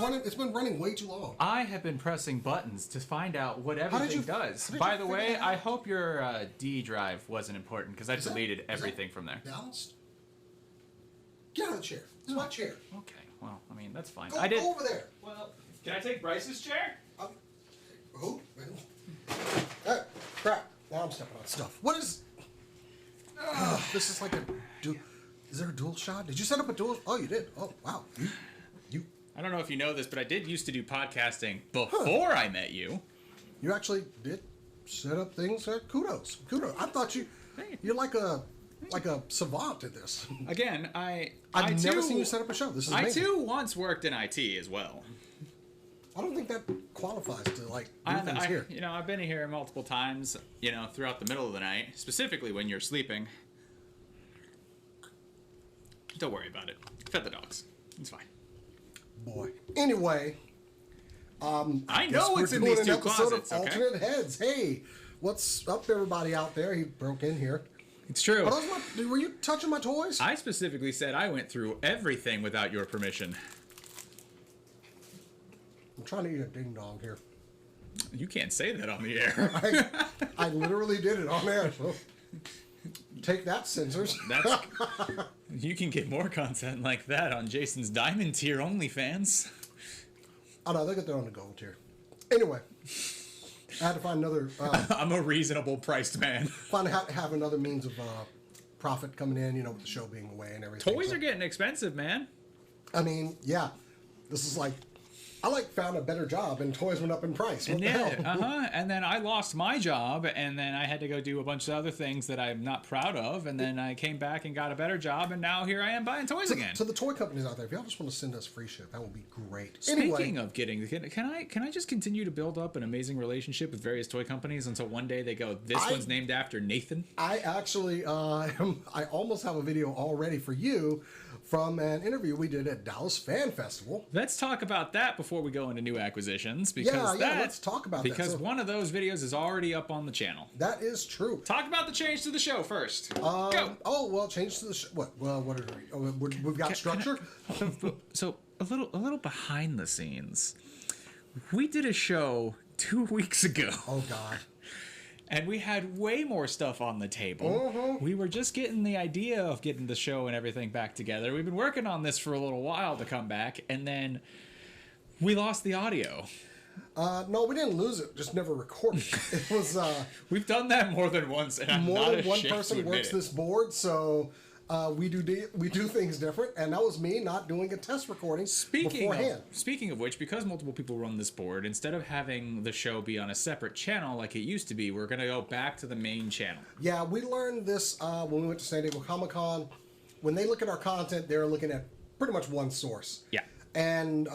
running. It's been running way too long. I have been pressing buttons to find out what everything does. By the way, I hope your D drive wasn't important because I deleted everything from there. Balanced? Get out of the chair. It's my chair. Okay, well, I mean, that's fine. Go over there. Well, can I take Bryce's chair? Who? Crap. Now I'm stepping on stuff. What is... this is like a... Is there a dual shot? Did you set up a dual... Oh, you did. Oh, wow. You... I don't know if you know this, but I did used to do podcasting before I met you. You actually did set up things. Kudos. I thought you're like a savant at this. Again, I've never seen you set up a show. This is amazing. I too once worked in IT as well. I don't think that qualifies to do things here. You know, I've been here multiple times. You know, throughout the middle of the night, specifically when you're sleeping. Don't worry about it. Fed the dogs. It's fine. Boy. Anyway, I know what's in these two closets. Of Alternate Heads. Hey, what's up, everybody out there? He broke in here. It's true. Were you touching my toys? I specifically said I went through everything without your permission. I'm trying to eat a ding dong here. You can't say that on the air. I literally did it on air. So take that, censors. You can get more content like that on Jason's Diamond Tier OnlyFans. Oh no, they got their own gold tier. Anyway, I had to find another. I'm a reasonable priced man. Have another means of profit coming in. You know, with the show being away and everything. Toys are getting expensive, man. I mean, yeah, this is like. I found a better job and toys went up in price. What the hell? And then I lost my job and then I had to go do a bunch of other things that I'm not proud of. And then I came back and got a better job and now here I am buying toys again. So the toy companies out there, if y'all just want to send us free shit, that would be great. Speaking of getting, can I just continue to build up an amazing relationship with various toy companies until one day they go, this one's named after Nathan? I actually, I almost have a video already for you from an interview we did at Dallas Fan Festival. Let's talk about that before we go into new acquisitions. Because let's talk about that. Because one of those videos is already up on the channel. That is true. Talk about the change to the show first. Go. Oh, well, change to the show. What? Well, what are we? We've got structure. So a little behind the scenes. We did a show 2 weeks ago. Oh, God. And we had way more stuff on the table. We were just getting the idea of getting the show and everything back together. We've been working on this for a little while to come back, and then we lost the audio. No, we didn't lose it. Just never recorded. It was. We've done that more than once, and I'm more not than one ashamed person to admit works it. this board, so we do things different. And that was me not doing a test recording beforehand. Speaking of which, because multiple people run this board, instead of having the show be on a separate channel like it used to be, we're going to go back to the main channel. Yeah, we learned this when we went to San Diego Comic-Con. When they look at our content, they're looking at pretty much one source. Yeah. And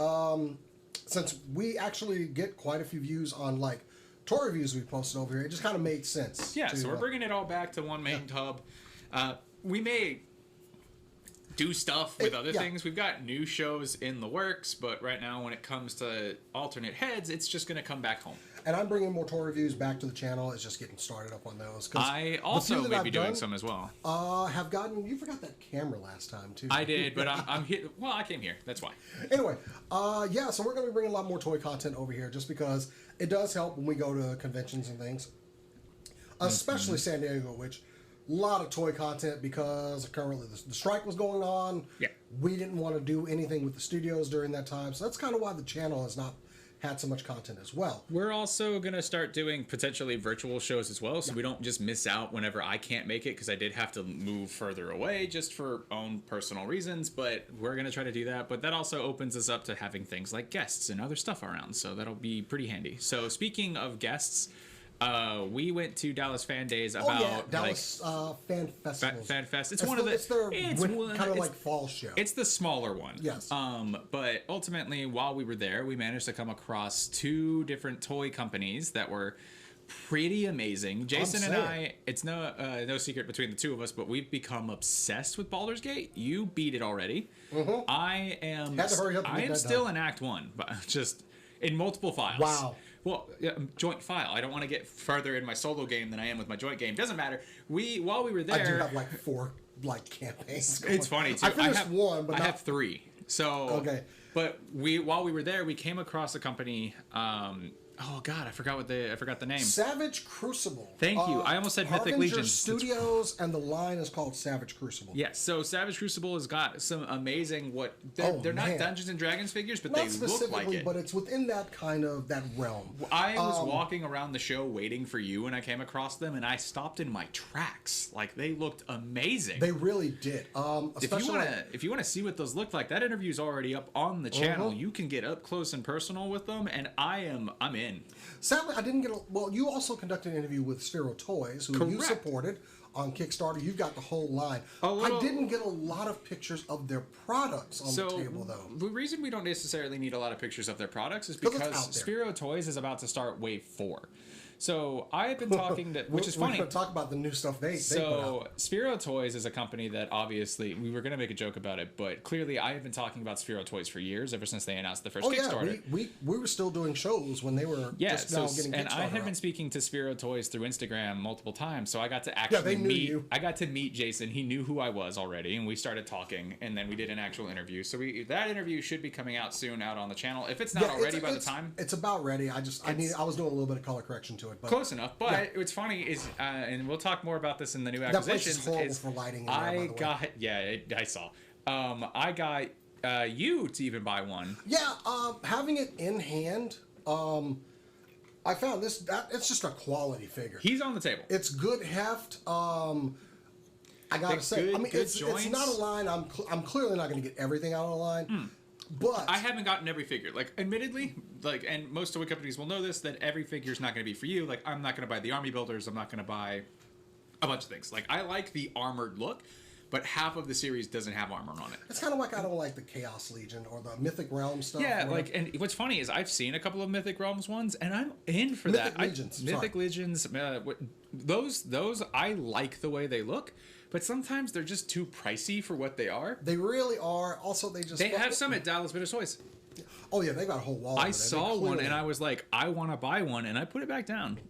since we actually get quite a few views on toy reviews we posted over here, it just kind of made sense. Yeah, so we're bringing it all back to one main tub. We may do stuff with other things. We've got new shows in the works, but right now when it comes to alternate heads, it's just going to come back home. And I'm bringing more toy reviews back to the channel. It's just getting started up on those. I also may be doing some as well. You forgot that camera last time, too. I did, but I'm here. Well, I came here. That's why. Anyway, so we're going to be bringing a lot more toy content over here just because it does help when we go to conventions and things. Especially San Diego, which... a lot of toy content because currently the strike was going on. Yeah. We didn't want to do anything with the studios during that time. So that's kind of why the channel has not had so much content as well. We're also going to start doing potentially virtual shows as well. So we don't just miss out whenever I can't make it because I did have to move further away just for own personal reasons. But we're going to try to do that. But that also opens us up to having things like guests and other stuff around. So that'll be pretty handy. So speaking of guests... we went to Dallas Fan Days about Dallas Fan Festival. Fan Fest. It's one of the. It's their kind of like fall show. It's the smaller one. Yes. But ultimately, while we were there, we managed to come across 2 different toy companies that were pretty amazing. Jason and I, it's no secret between the two of us, but we've become obsessed with Baldur's Gate. You beat it already. I am. Had to hurry up. I am still in Act 1, but just in multiple files. Wow. Well, joint file. I don't want to get further in my solo game than I am with my joint game. Doesn't matter. While we were there, I do have 4 campaigns going. It's funny too. I finished one, but I have 3. So Okay. But while we were there, we came across a company. Oh God, I forgot the name. Savage Crucible. Thank you. I almost said Mythic Harbinger Legions. Studios, and the line is called Savage Crucible. Yes, so Savage Crucible has got some amazing they're not Dungeons and Dragons figures, but Not they look like it. but it's within that kind of that realm. I was walking around the show waiting for you when I came across them, and I stopped in my tracks. Like, they looked amazing. They really did. Especially If you want to see what those look like, that interview's already up on the channel. You can get up close and personal with them, and I'm in. Sadly, I didn't get you also conducted an interview with Sphero Toys, who you supported on Kickstarter. You've got the whole line. I didn't get a lot of pictures of their products on the table, though. The reason we don't necessarily need a lot of pictures of their products is because Sphero Toys is about to start Wave 4. So I have been talking to, which is funny. We're going to talk about the new stuff they put out. Sphero Toys is a company that obviously, we were going to make a joke about it, but clearly I have been talking about Sphero Toys for years, ever since they announced the first Kickstarter. We were still doing shows when they were just now getting Kickstarter. And I had been speaking to Sphero Toys through Instagram multiple times, so I got to actually meet Jason. He knew who I was already, and we started talking, and then we did an actual interview. So that interview should be coming out soon out on the channel. If it's not already by the time. It's about ready. I was doing a little bit of color correction to it. But close enough. But what's funny is, and we'll talk more about this in the new acquisitions. That place is horrible for lighting. I saw. I got you to even buy one. Yeah, having it in hand, I found it's just a quality figure. He's on the table. It's good heft. I gotta say, it's not a line. I'm clearly not going to get everything out of the line. But I haven't gotten every figure. Like, admittedly, and most toy companies will know this, that every figure is not going to be for you. Like, I'm not going to buy the army builders. I'm not going to buy a bunch of things. Like, I like the armored look, but half of the series doesn't have armor on it. It's kind of like I don't like the Chaos Legion or the Mythic Realm stuff. Yeah, and what's funny is I've seen a couple of Mythic Realms ones, and I'm in for that. Mythic Legions, those I like the way they look. But sometimes they're just too pricey for what they are. They really are. Also, they have some at Dallas Bitter Toys. Oh yeah, they got a whole wall. I saw one and I was like, I want to buy one, and I put it back down.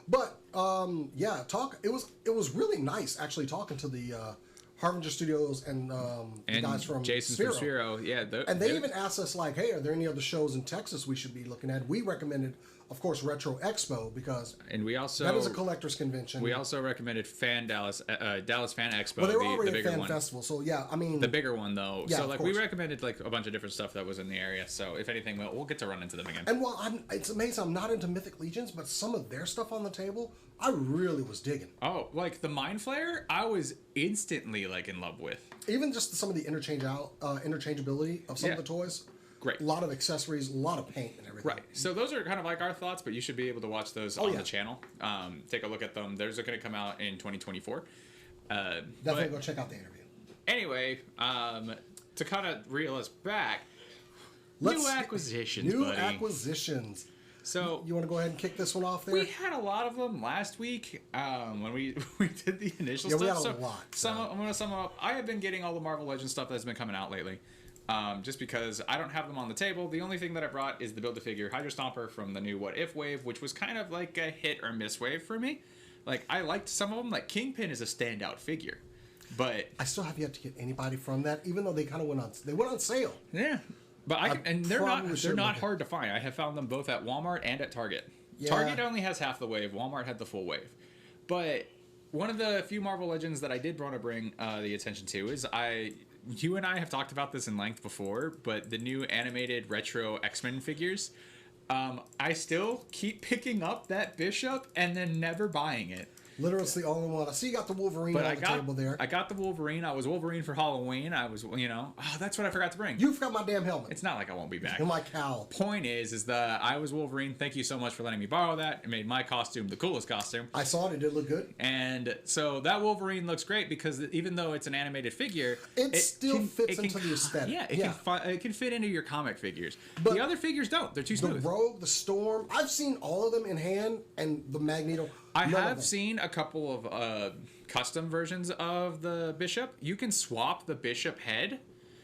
But it was really nice actually talking to the Harbinger Studios and the guys from Jason from Sphero. Yeah, and they even asked us like, hey, are there any other shows in Texas we should be looking at? We recommended, of course, Retro Expo because that is a collector's convention. We also recommended Dallas Fan Expo. Well, they were already the at Fan Festival, so yeah, I mean the bigger one though. Yeah, so we recommended like a bunch of different stuff that was in the area. So if anything, we'll get to run into them again. And it's amazing. I'm not into Mythic Legions, but some of their stuff on the table, I really was digging. Oh, like the Mind Flayer, I was instantly like in love with. Even just some of the interchangeability of some of the toys. Great. A lot of accessories, a lot of paint and everything. Right. So those are kind of like our thoughts, but you should be able to watch those on the channel. Take a look at them. Those are going to come out in 2024. Definitely go check out the interview. Anyway, to kind of reel us back, new acquisitions. So you want to go ahead and kick this one off there? We had a lot of them last week when we did the initial stuff. We had a lot. I'm going to sum up. I have been getting all the Marvel Legends stuff that's been coming out lately. Just because I don't have them on the table. The only thing that I brought is the Build-A-Figure Hydra Stomper from the new What If wave, which was kind of like a hit or miss wave for me. Like, I liked some of them. Like, Kingpin is a standout figure. But I still have yet to get anybody from that, even though they kind of went on sale. Yeah. But they're not hard to find. I have found them both at Walmart and at Target. Yeah. Target only has half the wave. Walmart had the full wave. But one of the few Marvel Legends that I did want to bring the attention to is you and I have talked about this in length before, but the new animated retro X-Men figures, I still keep picking up that Bishop and then never buying it. Literally, it's the only one. I see you got the Wolverine on the table there. I got the Wolverine. I was Wolverine for Halloween. I was, that's what I forgot to bring. You forgot my damn helmet. It's not like I won't be back. And my cowl. Point is that I was Wolverine. Thank you so much for letting me borrow that. It made my costume the coolest costume. I saw it. It did look good. And so that Wolverine looks great because even though it's an animated figure, it still fits into the aesthetic. Yeah, it can fit into your comic figures. But the other figures don't. They're too smooth. The Rogue, the Storm, I've seen all of them in hand, and the Magneto. I have seen a couple of custom versions of the Bishop. You can swap the Bishop head.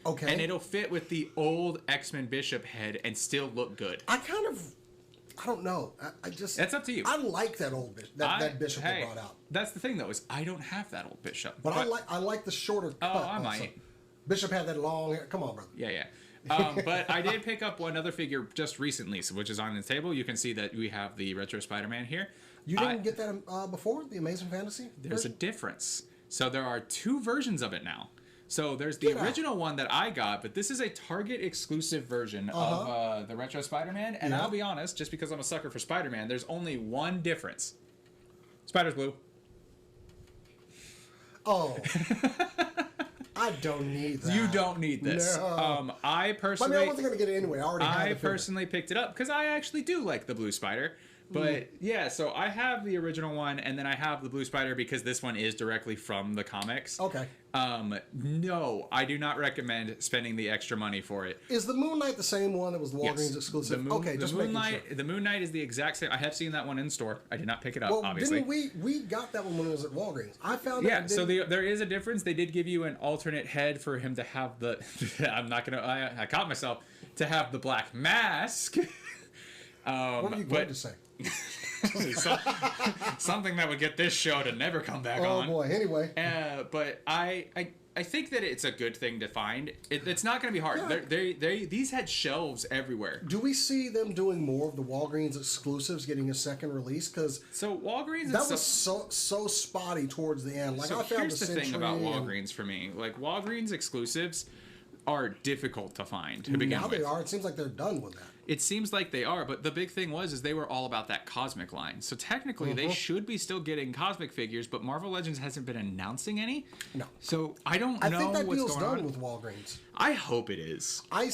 Okay. And it'll fit with the old X-Men Bishop head and still look good. I don't know. That's up to you. I like that old Bishop, that Bishop they brought out. That's the thing, though, is I don't have that old Bishop. But I like the shorter cut. Oh, I might. Bishop had that long hair. Come on, brother. Yeah. But I did pick up one other figure just recently, which is on the table. You can see that we have the Retro Spider-Man here. You didn't get that before, the Amazing Fantasy? There's a difference. So there are 2 versions of it now. So there's the original one that I got, but this is a Target exclusive version of the Retro Spider-Man. And I'll be honest, just because I'm a sucker for Spider-Man, there's only one difference. Spider's blue. Oh. I don't need that. You don't need this. No. I personally... I wasn't going to get it anyway. I already had it. I personally picked it up because I actually do like the Blue Spider. But yeah, so I have the original one, and then I have the Blue Spider because this one is directly from the comics. Okay. No, I do not recommend spending the extra money for it. Is the Moon Knight the same one that was the Walgreens exclusive? The Moon Knight is the exact same. I have seen that one in store. I did not pick it up, obviously. Didn't we got that one when it was at Walgreens? I found it. Yeah, so there is a difference. They did give you an alternate head for him to have the... I'm not going to... I caught myself. To have the black mask. What were you going to say? Something that would get this show to never come back on. Oh boy, anyway. But I think that it's a good thing to find. It's not going to be hard. Yeah. These had shelves everywhere. Do we see them doing more of the Walgreens exclusives getting a second release? Because Walgreens was so spotty towards the end. Like, so I found here's the thing about Walgreens for me. Like, Walgreens exclusives are difficult to find to begin with. Now they are. It seems like they're done with that. It seems like they are, but the big thing is they were all about that Cosmic line. So technically, they should be still getting Cosmic figures, but Marvel Legends hasn't been announcing any. No. So I think that deal's done with Walgreens. I hope it is. I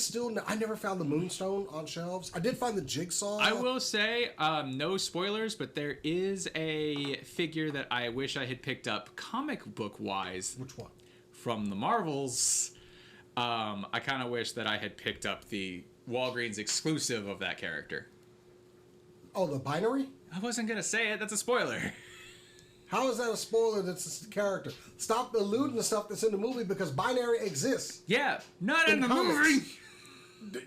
never found the Moonstone on shelves. I did find the Jigsaw. I will say, no spoilers, but there is a figure that I wish I had picked up comic book wise. Which one? From the Marvels. I kind of wish that I had picked up the Walgreens exclusive of that character. Oh, the binary? I wasn't going to say it. That's a spoiler. How is that a spoiler that's the character? Stop alluding to stuff that's in the movie because binary exists. Yeah, not in the movie.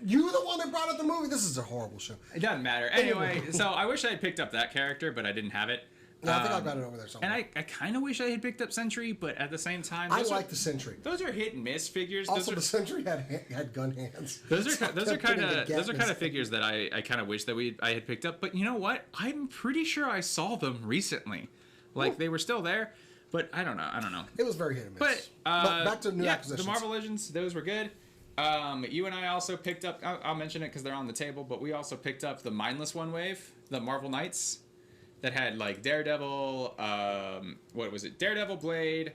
You the one that brought up the movie. This is a horrible show. It doesn't matter. Anyway, so I wish I had picked up that character, but I didn't have it. No, I think I got it over there somewhere. And I kind of wish I had picked up Sentry, but at the same time... I like the Sentry. Those are hit and miss figures. Also, the Sentry had gun hands. Those are kind of figures that I kind of wish that I had picked up. But you know what? I'm pretty sure I saw them recently. Like, they were still there, but I don't know. It was very hit and miss. But back to new acquisitions. The Marvel Legends, those were good. You and I also picked up... I'll mention it because they're on the table, but we also picked up the Mindless One Wave, the Marvel Knights. That had like Daredevil, what was it? Daredevil, Blade.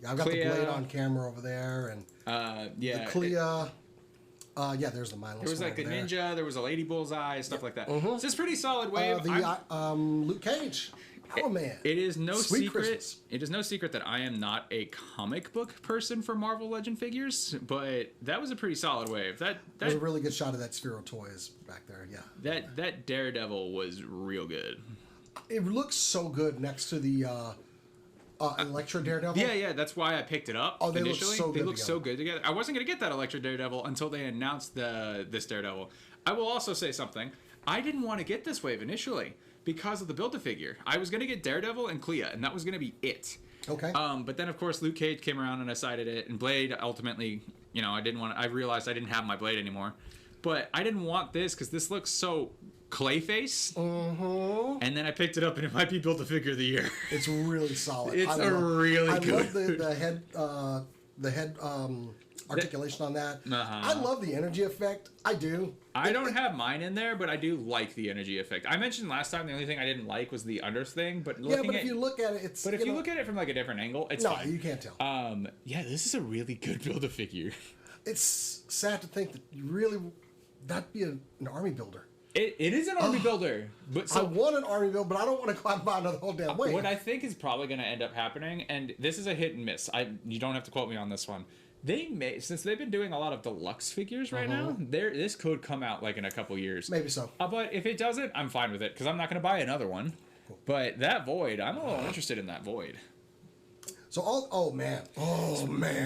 Yeah, I've got the Blade on camera over there, and the Clea. There's the mindless. There was like a ninja. There was a Lady Bullseye, stuff like that. So it's pretty solid wave. Luke Cage. Oh man! It is no secret. Christmas. It is no secret that I am not a comic book person for Marvel Legend figures, but that was a pretty solid wave. That was a really good shot of that Sphero Toys back there. Yeah. That Daredevil was real good. It looks so good next to the Electro Daredevil. Yeah, that's why I picked it up. Oh, they initially. look so good together. I wasn't going to get that Electro Daredevil until they announced this Daredevil. I will also say something. I didn't want to get this wave initially because of the Build-A-Figure. I was going to get Daredevil and Clea, and that was going to be it. Okay. But then, of course, Luke Cage came around and I cited it, and Blade ultimately, I realized I didn't have my Blade anymore. But I didn't want this because this looks so... Clayface, and then I picked it up, and it might be Build-A-Figure of the year. It's really solid. It's really good. I love the head articulation on that. I love the energy effect. I do. I don't have mine in there, but I do like the energy effect. I mentioned last time the only thing I didn't like was the under thing, but if you look at it, it's. But if you look at it from like a different angle, it's fine. You can't tell. This is a really good Build-A-Figure. It's sad to think that that'd be an army builder. It is an army builder. But I want an army build, but I don't want to climb by another whole damn way. What I think is probably going to end up happening, and this is a hit and miss. You don't have to quote me on this one. Since they've been doing a lot of deluxe figures right now, this could come out like in a couple years. Maybe so. But if it doesn't, I'm fine with it because I'm not going to buy another one. Cool. But that Void, I'm a little interested in that Void. So oh man.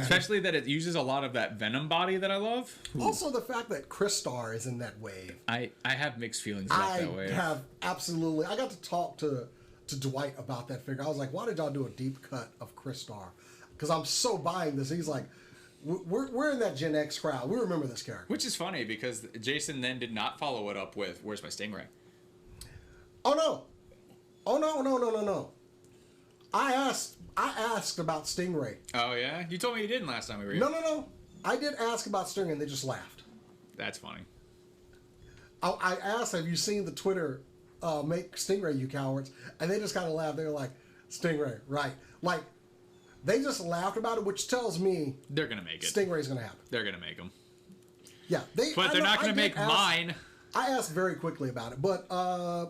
Especially that it uses a lot of that Venom body that I love. Also the fact that Crystar is in that wave. I have mixed feelings about that wave. I got to talk to Dwight about that figure. I was like, why did y'all do a deep cut of Crystar? Because I'm so buying this. He's like, we're in that Gen X crowd. We remember this character. Which is funny because Jason then did not follow it up with "Where's my Stingray?" Oh no! Oh no! I asked about Stingray. Oh yeah, you told me you didn't last time we were here. No. I did ask about Stingray, and they just laughed. That's funny. I asked, "Have you seen the Twitter make Stingray, you cowards?" And they just kind of laughed. They were like, "Stingray, right?" Like they just laughed about it, which tells me they're gonna make it. Stingray's gonna happen. They're gonna make them. Yeah, but they're not gonna make mine. I asked very quickly about it, but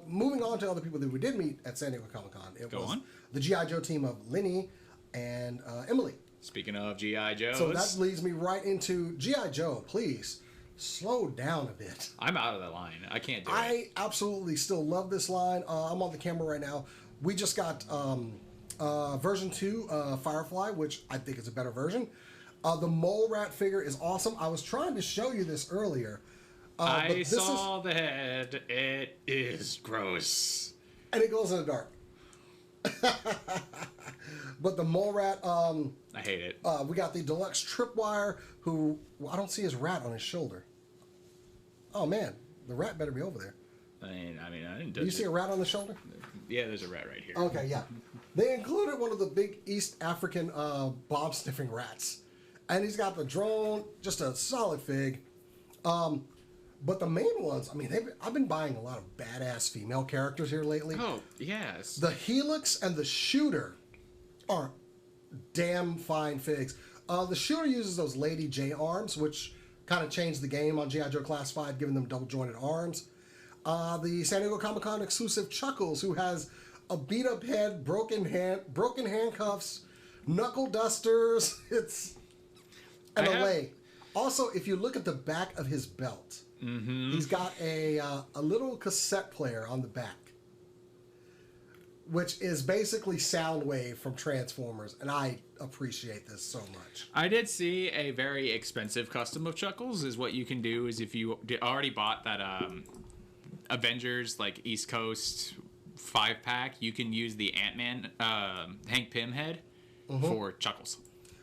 moving on to other people that we did meet at San Diego Comic-Con, it was the G.I. Joe team of Lenny and Emily. Speaking of G.I. Joes. So that leads me right into G.I. Joe. Please, slow down a bit. I'm out of that line. I can't do it. I absolutely still love this line. I'm on the camera right now. We just got version 2, Firefly, which I think is a better version. The Mole Rat figure is awesome. I was trying to show you this earlier. I saw the head. It is gross. And it glows in the dark. But the Mole Rat... I hate it. We got the Deluxe Tripwire, who... Well, I don't see his rat on his shoulder. Oh, man. The rat better be over there. I mean, I didn't... Do you see a rat on the shoulder? Yeah, there's a rat right here. Okay, yeah. They included one of the big East African bomb-sniffing rats. And he's got the drone, just a solid fig. But the main ones, I mean, I've been buying a lot of badass female characters here lately. Oh, yes. The Helix and the Shooter are damn fine figs. The Shooter uses those Lady J arms, which kind of changed the game on G.I. Joe Classified, giving them double-jointed arms. The San Diego Comic-Con exclusive Chuckles, who has a beat-up head, broken handcuffs, knuckle dusters. It's... And a leg. Also, if you look at the back of his belt... Mm-hmm. He's got a little cassette player on the back, which is basically Soundwave from Transformers, and I appreciate this so much. I did see a very expensive custom of Chuckles. Is what you can do is if you already bought that Avengers like East Coast 5-pack, you can use the Ant-Man Hank Pym head for Chuckles.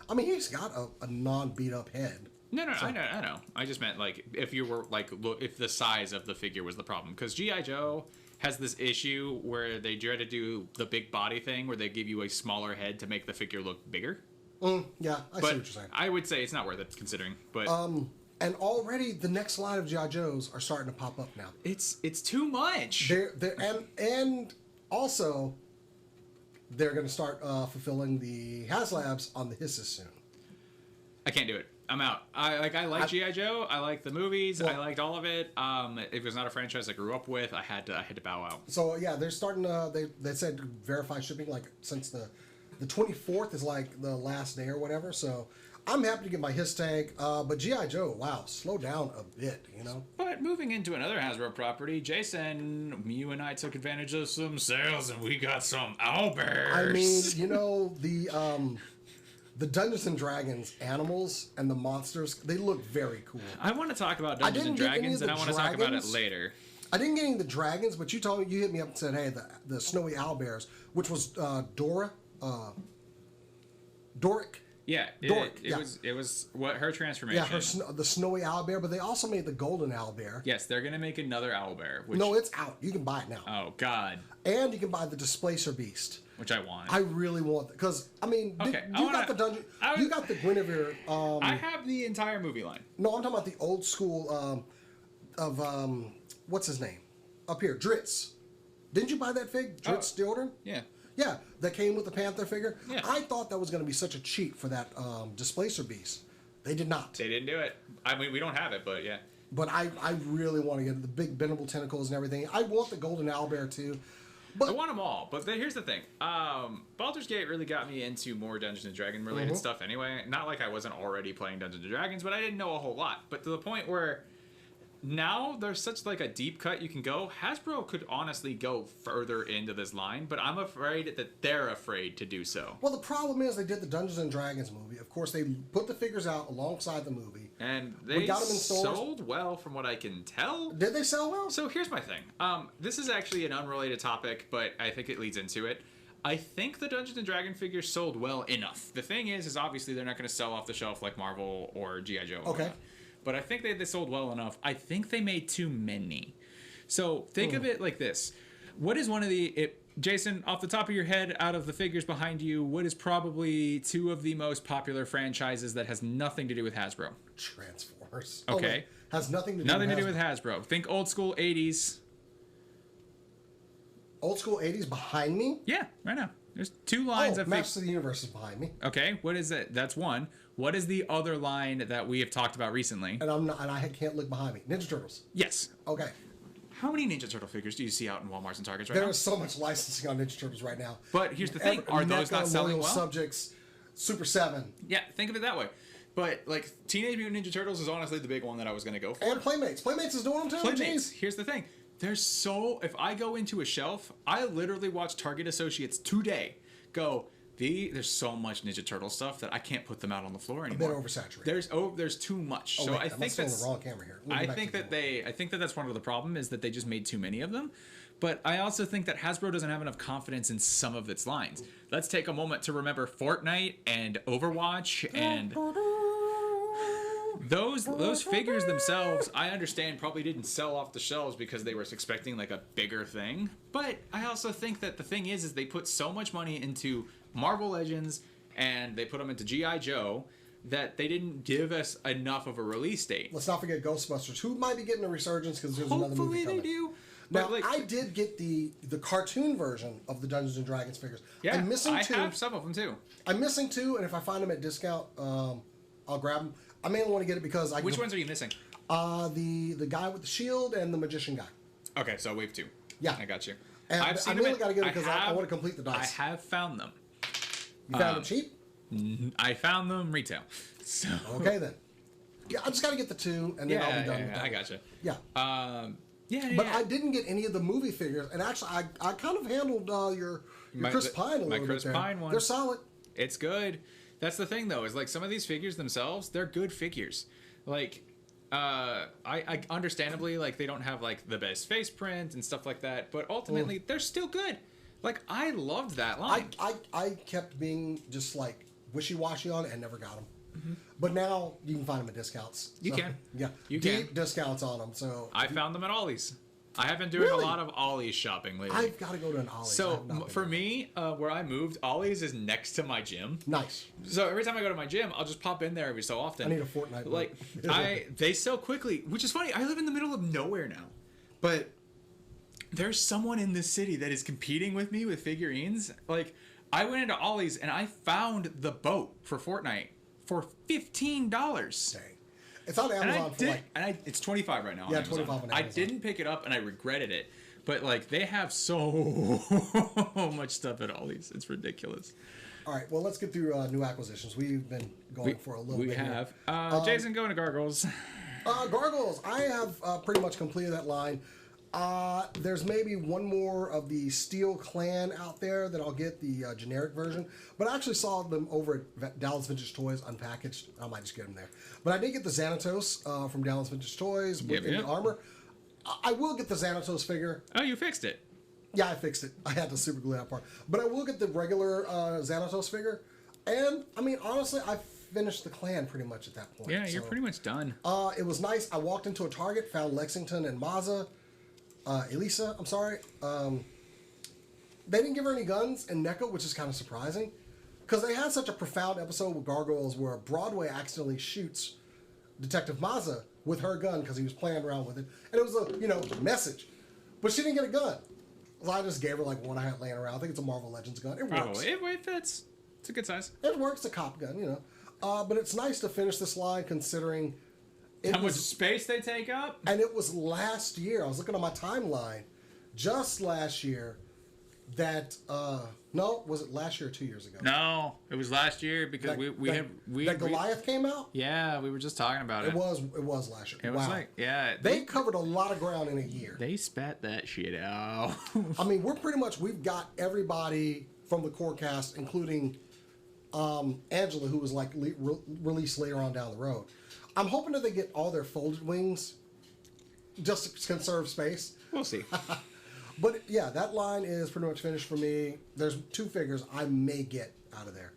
I mean, he's got a non-beat-up head. No, so. I know. I just meant, like, if you were, like, if the size of the figure was the problem. Because G.I. Joe has this issue where they try to do the big body thing where they give you a smaller head to make the figure look bigger. Yeah, I see what you're saying. I would say it's not worth it, considering. But and already the next line of G.I. Joes are starting to pop up now. It's too much. And also, they're going to start fulfilling the HasLabs on the Hisses soon. I can't do it. I'm out. I like G.I. Joe. I like the movies. Well, I liked all of it. If it was not a franchise I grew up with, I had to bow out. So yeah, they're starting to. They said verify shipping like since the 24th is like the last day or whatever. So I'm happy to get my Hiss tag. But G.I. Joe, wow, slow down a bit, you know. But moving into another Hasbro property, Jason, you and I took advantage of some sales and we got some owlbears. I mean, you know the Dungeons and Dragons animals and the monsters, they look very cool. I want to talk about Dungeons and Dragons, and I want to talk about it later. I didn't get any of the dragons, but you hit me up and said, hey, the snowy owlbears, which was Doric. Yeah, it was what her transformation. Yeah, the snowy owlbear, but they also made the golden owlbear. Yes, they're gonna make another owlbear. No, it's out. You can buy it now. Oh God! And you can buy the Displacer Beast, which I want. I really want that because I mean, you got the dungeon. You got the Guinevere. I have the entire movie line. No, I'm talking about the old school what's his name up here, Dritz. Didn't you buy that fig, Dritz Deodorant? Yeah. Yeah, that came with the Panther figure. Yeah. I thought that was going to be such a cheat for that Displacer Beast. They did not. They didn't do it. I mean, we don't have it, but yeah. But I really want to get the big bendable tentacles and everything. I want the golden owlbear too. But I want them all. But here's the thing. Baldur's Gate really got me into more Dungeons & Dragons related stuff anyway. Not like I wasn't already playing Dungeons & Dragons, but I didn't know a whole lot. But to the point where now there's such like a deep cut you can go. Hasbro could honestly go further into this line, but I'm afraid that they're afraid to do so. Well, the problem is they did the Dungeons and Dragons movie. Of course, they put the figures out alongside the movie, and they got them in stores. Sold well, from what I can tell. Did they sell well? So here's my thing. This is actually an unrelated topic, but I think it leads into it. I think the Dungeons and Dragon figures sold well enough. The thing is obviously they're not going to sell off the shelf like Marvel or G.I. Joe. Okay. But I think they sold well enough. I think they made too many. So think of it like this. What is one of the... Jason, off the top of your head, out of the figures behind you, what is probably two of the most popular franchises that has nothing to do with Hasbro? Transformers. Okay. Has nothing to do Nothing with to do with Hasbro. Think old school 80s. Old school 80s behind me? Yeah, right now. There's two lines of Masters of the Universe is behind me. Okay, what is it? That's one. What is the other line that we have talked about recently? And I can't look behind me. Ninja Turtles. Yes. Okay. How many Ninja Turtle figures do you see out in Walmarts and Targets right now? There is so much licensing on Ninja Turtles right now. But here's the thing: are those not selling well? Subjects, Super 7. Yeah, think of it that way. But like Teenage Mutant Ninja Turtles is honestly the big one that I was going to go for. And Playmates. Playmates is doing them too. Playmates. Here's the thing: if I go into a shelf, I literally watch Target associates today go. There's so much Ninja Turtle stuff that I can't put them out on the floor anymore. They're oversaturated. There's too much. Oh, so wait, I think that's the wrong camera here. I think that's one of the problem is that they just made too many of them. But I also think that Hasbro doesn't have enough confidence in some of its lines. Let's take a moment to remember Fortnite and Overwatch and those figures themselves, I understand probably didn't sell off the shelves because they were expecting like a bigger thing. But I also think that the thing is they put so much money into Marvel Legends and they put them into G.I. Joe that they didn't give us enough of a release date. Let's not forget Ghostbusters, who might be getting a resurgence because there's another movie coming. Hopefully they do. Now, I did get the cartoon version of the Dungeons and Dragons figures. Yeah, I'm missing two. I have some of them too. I'm missing two, and if I find them at discount, I'll grab them. I mainly want to get it because I. Which ones are you missing? The guy with the shield and the magician guy. Okay, so wave 2. Yeah, I got you. And I mainly got to get it because I want to complete the dice. I have found them. You found them cheap? I found them retail. So okay then. Yeah, I just got to get the two, and then I'll be done with that. I gotcha. Yeah. But I didn't get any of the movie figures, and actually, I kind of handled your Chris Pine a little bit there. My Chris Pine one. They're solid. It's good. That's the thing, though, is like some of these figures themselves, they're good figures. Like, I understandably, like, they don't have like the best face print and stuff like that, but ultimately, they're still good. Like, I loved that line. I kept being just like wishy-washy on it and never got them. Mm-hmm. But now you can find them at discounts. You can. Yeah. You deep can. discounts on them. So I found them at Ollie's. I have been doing a lot of Ollie's shopping lately. I've got to go to an Ollie's. So for me, where I moved, Ollie's is next to my gym. Nice. So every time I go to my gym, I'll just pop in there every so often. I need a Fortnite. Like they sell quickly, which is funny. I live in the middle of nowhere now, but there's someone in this city that is competing with me with figurines. Like I went into Ollie's and I found the boat for Fortnite for $15. Dang. It's on Amazon it's $25 right now. Yeah, $25 on Amazon. I didn't pick it up and I regretted it. But like they have so much stuff at Ollie's. It's ridiculous. All right, well let's get through new acquisitions. We've been going for a little bit. We have. Jason, going to Gargoyles. Gargoyles. I have pretty much completed that line. There's maybe one more of the Steel Clan out there that I'll get the generic version, but I actually saw them over at Dallas Vintage Toys unpackaged. I might just get them there. But I did get the Xanatos from Dallas Vintage Toys with the armor. I will get the Xanatos figure. Oh, you fixed it. Yeah, I fixed it. I had to super glue that part. But I will get the regular Xanatos figure. And, I mean, honestly, I finished the clan pretty much at that point. Yeah, you're pretty much done. It was nice. I walked into a Target, found Lexington and Mazza. Elisa, I'm sorry. They didn't give her any guns in NECA, which is kind of surprising. Because they had such a profound episode with Gargoyles where Broadway accidentally shoots Detective Mazza with her gun because he was playing around with it. And it was a, message. But she didn't get a gun. So I just gave her like one I had laying around. I think it's a Marvel Legends gun. It works. It fits. It's a good size. It works. A cop gun, But it's nice to finish this line considering... How much space they take up? And it was last year. I was looking on my timeline. Just last year that... no, was it last year or 2 years ago? No, it was last year because that Goliath came out? Yeah, we were just talking about it. It was last year. It was like, yeah. They covered a lot of ground in a year. They spat that shit out. I mean, we've got everybody from the core cast, including Angela, who was like released later on down the road. I'm hoping that they get all their folded wings just to conserve space. We'll see. But yeah, that line is pretty much finished for me. There's 2 figures I may get out of there.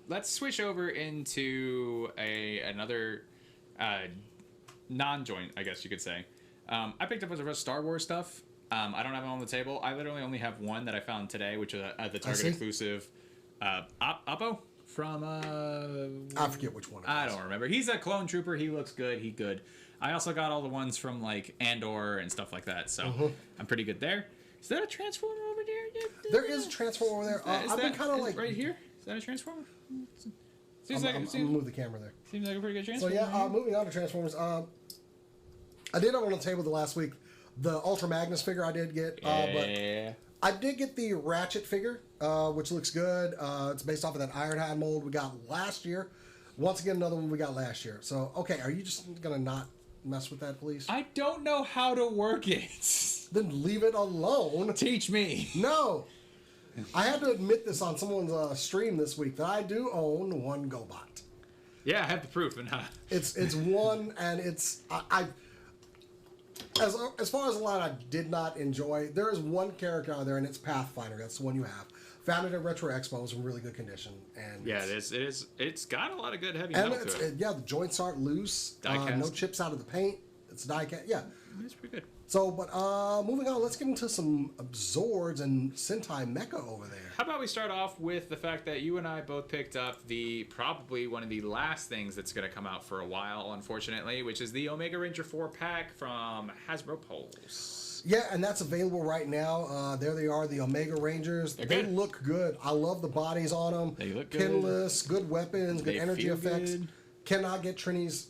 Let's switch over into another non-joint, I guess you could say. I picked up a bunch of Star Wars stuff. I don't have them on the table. I literally only have one that I found today, which is the Target exclusive Oppo from... I forget which one it I don't remember. He's a clone trooper. He looks good. He good. I also got all the ones from like Andor and stuff like that, so I'm pretty good there. Is that a Transformer over there? There is a Transformer over there. I've been kind of like... Right here? Is that a Transformer? I'm going to move the camera there. Seems like a pretty good Transformer. So yeah, moving on to Transformers. I did have on the table the last week. The Ultra Magnus figure I did get, but I did get the Ratchet figure, which looks good. It's based off of that Ironhide mold we got last year. Once again, another one we got last year. So, okay, are you just going to not mess with that, please? I don't know how to work it. Then leave it alone. Teach me. No. I had to admit this on someone's stream this week that I do own one GoBot. Yeah, I have the proof. And It's one, and it's... As far as a line I did not enjoy, there is one character out there, and it's Pathfinder. That's the one you have. Found it at Retro Expo. It's in really good condition. And yeah, it is. It's got a lot of good heavy metal to it. Yeah, the joints aren't loose. No chips out of the paint. It's die-cast. Yeah. It's pretty good. So, but moving on, let's get into some Zords and Sentai Mecha over there. How about we start off with the fact that you and I both picked up probably one of the last things that's going to come out for a while, unfortunately, which is the Omega Ranger 4 pack from Hasbro Pulse. Yeah, and that's available right now. There they are, the Omega Rangers. They look good. I love the bodies on them. They look good. Pinless, good weapons, good energy effects. Good. Cannot get Trini's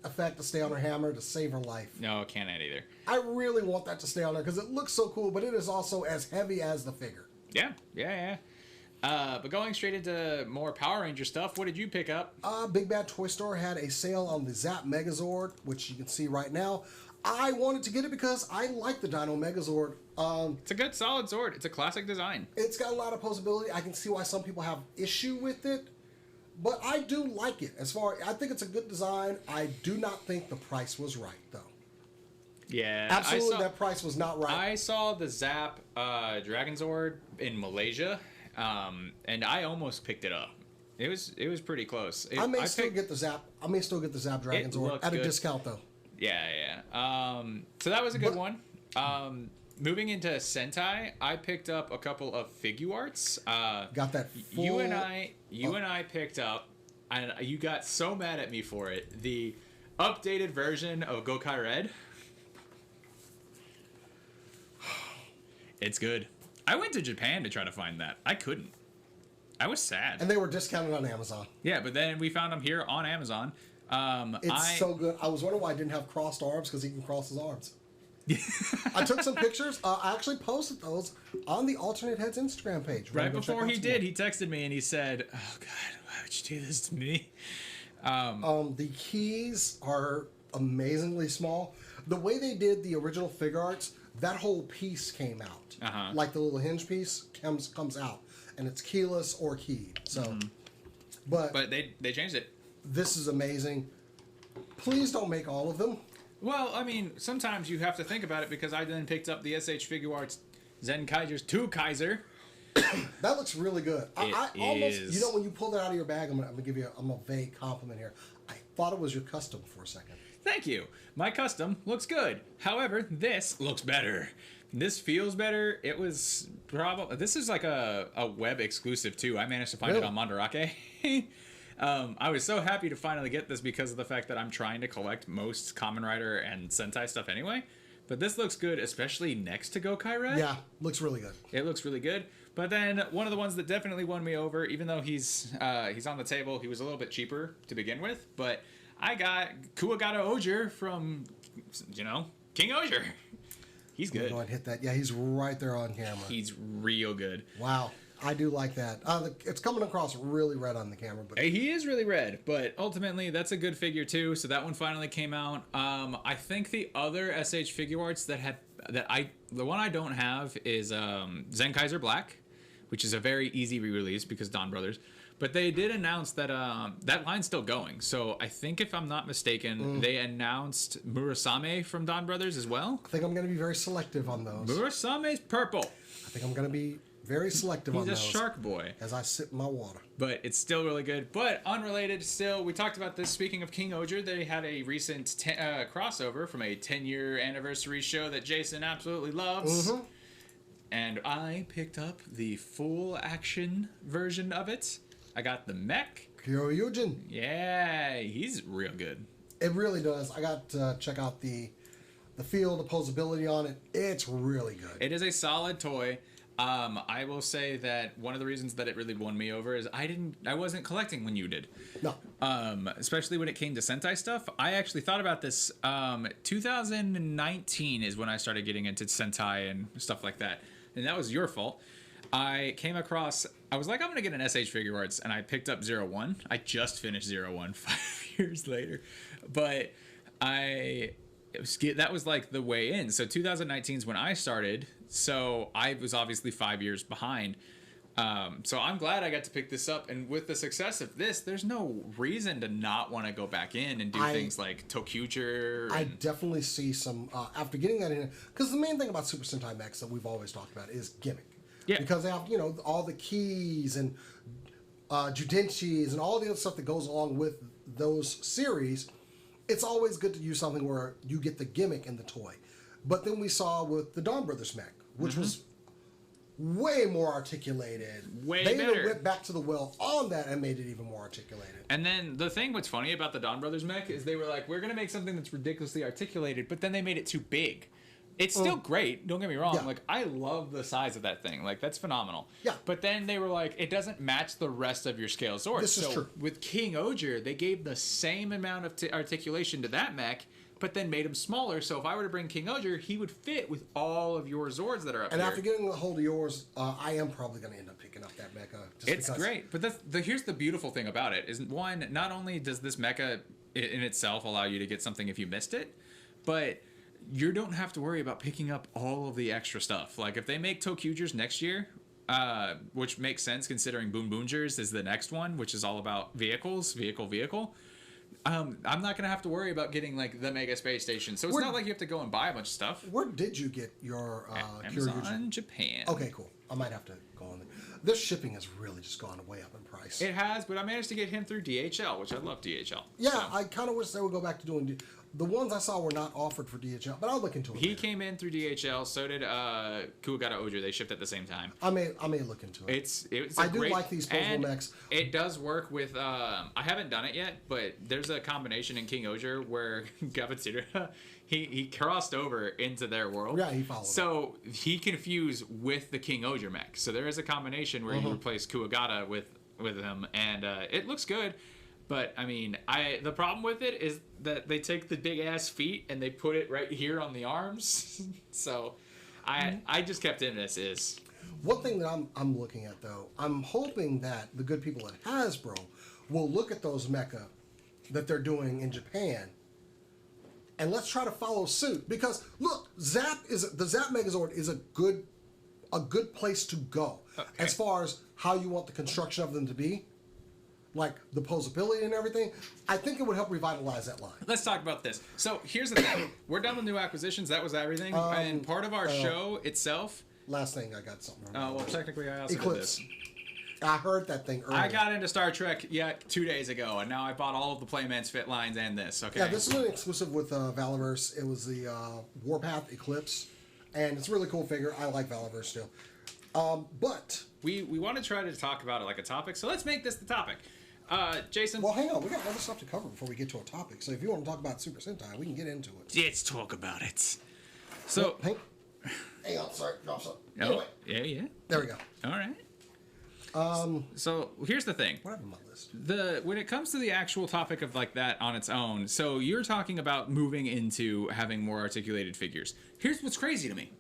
effect to stay on her hammer to save her life. No, can't either. I really want that to stay on there because it looks so cool, but it is also as heavy as the figure. Yeah. But going straight into more Power Ranger stuff, what did you pick up? Big Bad Toy Store had a sale on the Zap Megazord, which you can see right now. I wanted to get it because I like the Dino Megazord. It's a good, solid Zord. It's a classic design. It's got a lot of posability. I can see why some people have issue with it. But I do like it. I think it's a good design. I do not think the price was right, though. Yeah, absolutely, that price was not right. I saw the Zap Dragon Zord in Malaysia, and I almost picked it up. It was pretty close. I may still get the Zap Dragon Zord at a discount, though. Yeah. So that was a good one. Moving into Sentai, I picked up a couple of Figuarts. Got that full... You and I picked up, and you got so mad at me for it, the updated version of Gokai Red. It's good. I went to Japan to try to find that. I couldn't. I was sad. And they were discounted on Amazon. Yeah, but then we found them here on Amazon. It's so good. I was wondering why I didn't have crossed arms, because he can cross his arms. I took some pictures. I actually posted those on the Alternate Heads Instagram page. Right before he did, he texted me and he said, "Oh God, why would you do this to me?" The keys are amazingly small. The way they did the original Figuarts, that whole piece came out. Like the little hinge piece comes out, and it's keyless or keyed. So, but they changed it. This is amazing. Please don't make all of them. Well, I mean, sometimes you have to think about it, because I then picked up the SH Figuarts Zen Kaiser's 2 Kaiser. That looks really good. I almost, when you pull that out of your bag, I'm gonna give you a vague compliment here. I thought it was your custom for a second. Thank you. My custom looks good. However, this looks better. This feels better. It was probably... This is like a web exclusive, too. I managed to find it on Mandarake. I was so happy to finally get this because of the fact that I'm trying to collect most Kamen Rider and Sentai stuff anyway. But this looks good, especially next to Gokai Red. Yeah, looks really good. It looks really good. But then one of the ones that definitely won me over, even though he's on the table, he was a little bit cheaper to begin with. But I got Kuwagata Oger from, King Oger. He's good. Go ahead and hit that. Yeah, he's right there on camera. He's real good. Wow. I do like that. It's coming across really red on the camera, but he is really red. But ultimately, that's a good figure too. So that one finally came out. I think the other SH Figuarts the one I don't have is Zen Kaiser Black, which is a very easy re-release because Don Brothers. But they did announce that that line's still going. So I think, if I'm not mistaken, they announced Murasame from Don Brothers as well. I think I'm going to be very selective on those. Murasame's purple. I think I'm going to be very selective on those. He's a shark boy. As I sip my water. But it's still really good. But unrelated still, we talked about this. Speaking of King Oger, they had a recent crossover from a 10-year anniversary show that Jason absolutely loves. And I picked up the full action version of it. I got the mech. Kyoryujin. Yeah, he's real good. It really does. I got to check out the feel, the posability on it. It's really good. It is a solid toy. I will say that one of the reasons that it really won me over is I wasn't collecting when you did. No. Especially when it came to Sentai stuff. I actually thought about this. 2019 is when I started getting into Sentai and stuff like that. And that was your fault. I came across, I was like, I'm going to get an SH Figure Arts, and I picked up 01. I just finished 01 5 years later. But that was like the way in. So 2019 is when I started. So I was obviously 5 years behind. So I'm glad I got to pick this up. And with the success of this, there's no reason to not want to go back in and do things like Tokuger. I definitely see some, after getting that in, because the main thing about Super Sentai mechs that we've always talked about is gimmick. Yeah. Because they have, all the keys and Judenchis and all the other stuff that goes along with those series. It's always good to use something where you get the gimmick in the toy. But then we saw with the Don Brothers mech, which was way more articulated. They better. Went back to the well on that and made it even more articulated. And then what's funny about the Don Brothers mech is they were like, we're going to make something that's ridiculously articulated, but then they made it too big. It's still great, don't get me wrong. Yeah. Like, I love the size of that thing. Like, that's phenomenal. Yeah. But then they were like, it doesn't match the rest of your scale Zords. This is true. With King Oger, they gave the same amount of articulation to that mech, but then made him smaller. So if I were to bring King Oger, he would fit with all of your Zords that are up and here. after getting a hold of yours, I am probably going to end up picking up that mecha. It's great. But here's the beautiful thing about it is, one, not only does this mecha in itself allow you to get something if you missed it, but you don't have to worry about picking up all of the extra stuff. Like, if they make Tokugers next year, which makes sense considering Boon Boongers is the next one, which is all about vehicles, vehicle. I'm not going to have to worry about getting, like, the Mega Space Station. So it's not like you have to go and buy a bunch of stuff. Where did you get your Amazon Japan. Okay, cool. I might have to go on there. This shipping has really just gone way up in price. It has, but I managed to get him through DHL, which I love DHL. Yeah, so. I kind of wish they would go back to doing... The ones I saw were not offered for DHL, but I'll look into it. He came in through DHL. So did Kuwagata Oger. They shipped at the same time. I may look into it. I do like these posable mechs. It does work with. I haven't done it yet, but there's a combination in King Oger where Gavatira he crossed over into their world. Yeah, he followed. So he confused with the King Oger mech. So there is a combination where you replace Kuwagata with him, and it looks good. But I mean, the problem with it is that they take the big ass feet and they put it right here on the arms. So I just kept it as is. One thing that I'm looking at though, I'm hoping that the good people at Hasbro will look at those mecha that they're doing in Japan, and let's try to follow suit. Because look, the Zap Megazord is a good place to go as far as how you want the construction of them to be. Like the posability and everything, I think it would help revitalize that line. Let's talk about this. So here's the thing: we're done with new acquisitions. That was everything, and part of our show itself. Last thing, I got something. Well, technically, I also Eclipse. did this. I heard that thing earlier. I got into Star Trek 2 days ago, and now I bought all of the Playman's Fit lines and this. Okay. Yeah, this is an exclusive with Valorverse. It was the Warpath Eclipse, and it's a really cool figure. I like Valorverse still, but we want to try to talk about it like a topic, so let's make this the topic. Jason. Well, hang on. We got other stuff to cover before we get to a topic. So if you want to talk about Super Sentai, we can get into it. Let's talk about it. So, hang on. Sorry, drop something. Oh, Anyway, yeah. there we go. All right. So here's the thing. What happened to my list? When it comes to the actual topic of like that on its own, so you're talking about moving into having more articulated figures. Here's what's crazy to me.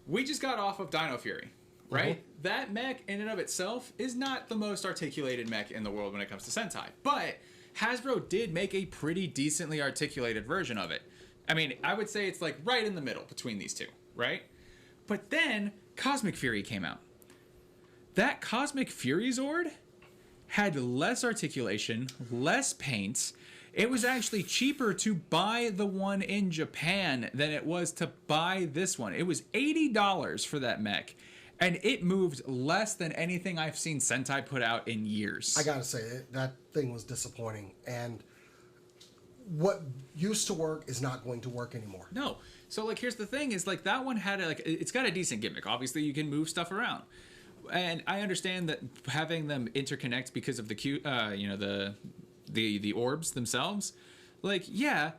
We just got off of Dino Fury. Right? That mech in and of itself is not the most articulated mech in the world when it comes to Sentai. But Hasbro did make a pretty decently articulated version of it. I mean, I would say it's like right in the middle between these two, right? But then Cosmic Fury came out. That Cosmic Fury Zord had less articulation, less paint. It was actually cheaper to buy the one in Japan than it was to buy this one. It was $80 for that mech, and it moved less than anything I've seen Sentai put out in years. I gotta say, that thing was disappointing, and what used to work is not going to work anymore. No. So, like, here's the thing is, like, that one had, it's got a decent gimmick. Obviously, you can move stuff around. And I understand that having them interconnect because of the orbs themselves, like, yeah,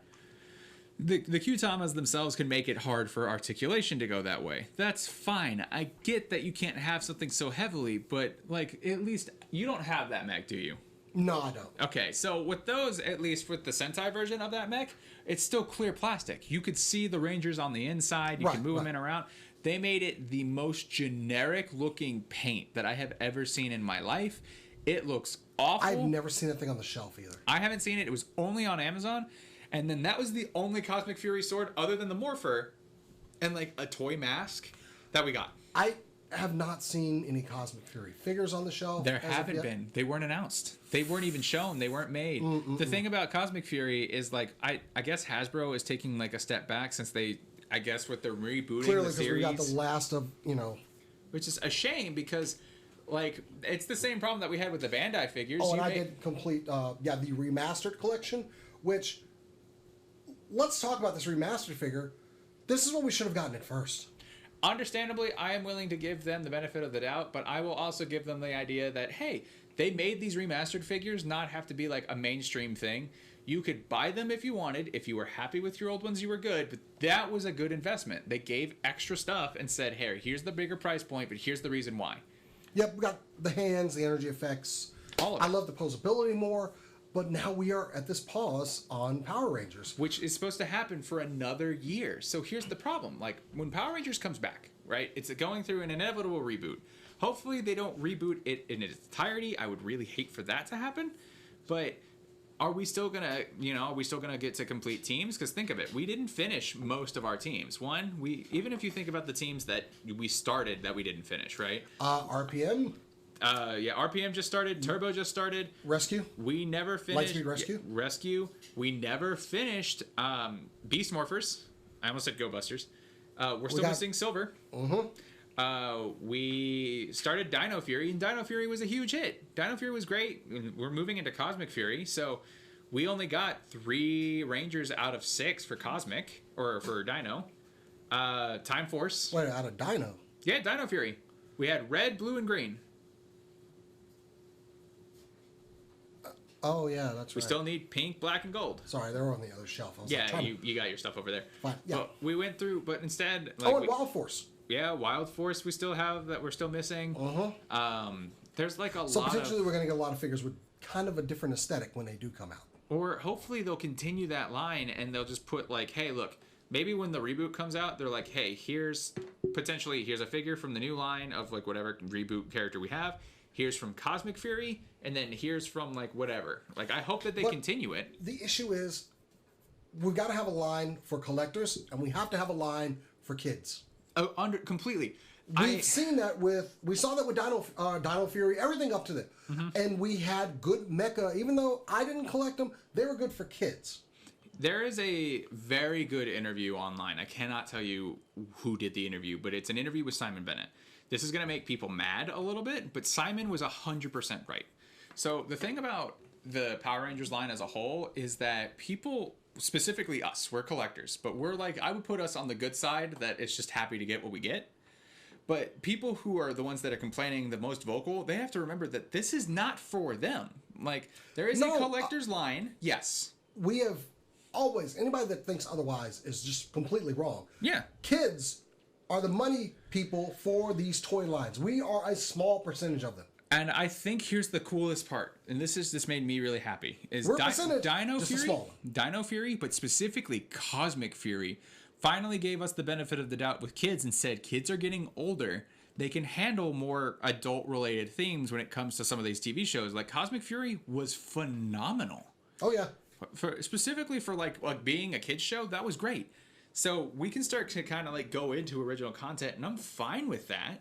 the Q-Tamas themselves can make it hard for articulation to go that way. That's fine. I get that you can't have something so heavily, but, like, at least you don't have that mech, do you? No, I don't. Okay, so with those, at least with the Sentai version of that mech, it's still clear plastic. You could see the Rangers on the inside. You can move them in and around. They made it the most generic looking paint that I have ever seen in my life. It looks awful. I've never seen that thing on the shelf either. I haven't seen it. It was only on Amazon. And then that was the only Cosmic Fury sword other than the Morpher and like a toy mask that we got. I have not seen any Cosmic Fury figures on the shelf. There haven't been. They weren't announced. They weren't even shown. They weren't made. The thing about Cosmic Fury is like I guess Hasbro is taking like a step back since they, I guess with their rebooting clearly the series. We got the last of, which is a shame because like it's the same problem that we had with the Bandai figures. Oh, and I did complete the remastered collection, which let's talk about this remastered figure. This is what we should have gotten at first. Understandably, I am willing to give them the benefit of the doubt, but I will also give them the idea that, hey, they made these remastered figures not have to be like a mainstream thing. You could buy them if you wanted. If you were happy with your old ones, you were good. But that was a good investment. They gave extra stuff and said, hey, here's the bigger price point, but here's the reason why. Yep, we got the hands, the energy effects. All of it. I love the posability more. But now we are at this pause on Power Rangers. Which is supposed to happen for another year. So here's the problem. Like, when Power Rangers comes back, right, it's going through an inevitable reboot. Hopefully they don't reboot it in its entirety. I would really hate for that to happen. But are we still going to, get to complete teams? Because think of it. We didn't finish most of our teams. One, even if you think about the teams that we started that we didn't finish, right? RPM? RPM just started. Turbo just started. Rescue. We never finished. Lightspeed Rescue. Rescue. We never finished. Beast Morphers. I almost said Go Busters. We're still missing Silver. We started Dino Fury, and Dino Fury was a huge hit. Dino Fury was great. We're moving into Cosmic Fury, so we only got 3 Rangers out of 6 for Cosmic or for Dino. Time Force. Wait, out of Dino? Yeah, Dino Fury. We had red, blue, and green. Oh, yeah, that's right. We still need pink, black, and gold. Sorry, they were on the other shelf. You got your stuff over there. Fine, yeah. But we went through, but instead... and Wild Force. Yeah, Wild Force we still have that we're still missing. There's like a lot of... So potentially we're going to get a lot of figures with kind of a different aesthetic when they do come out. Or hopefully they'll continue that line and they'll just put like, hey, look, maybe when the reboot comes out, they're like, hey, here's a figure from the new line of like whatever reboot character we have. Here's from Cosmic Fury, and then here's from like whatever. Like I hope that they continue it. The issue is we've got to have a line for collectors, and we have to have a line for kids. Oh, completely. We saw that with Dino Fury, everything up to that, and we had good mecha. Even though I didn't collect them, they were good for kids. There is a very good interview online. I cannot tell you who did the interview, but it's an interview with Simon Bennett. This is going to make people mad a little bit, but Simon was 100% right. So the thing about the Power Rangers line as a whole is that people, specifically us, we're collectors, but we're like, I would put us on the good side that it's just happy to get what we get. But people who are the ones that are complaining the most vocal, they have to remember that this is not for them. Like, there is a collector's line, yes. We have always, anybody that thinks otherwise is just completely wrong. Yeah. Kids are the money people for these toy lines. We are a small percentage of them. And I think here's the coolest part, and this made me really happy, is Dino Fury, but specifically Cosmic Fury, finally gave us the benefit of the doubt with kids and said kids are getting older. They can handle more adult-related themes when it comes to some of these TV shows. Like Cosmic Fury was phenomenal. Oh, yeah. Specifically for like being a kid's show, that was great. So we can start to kind of like go into original content, and I'm fine with that.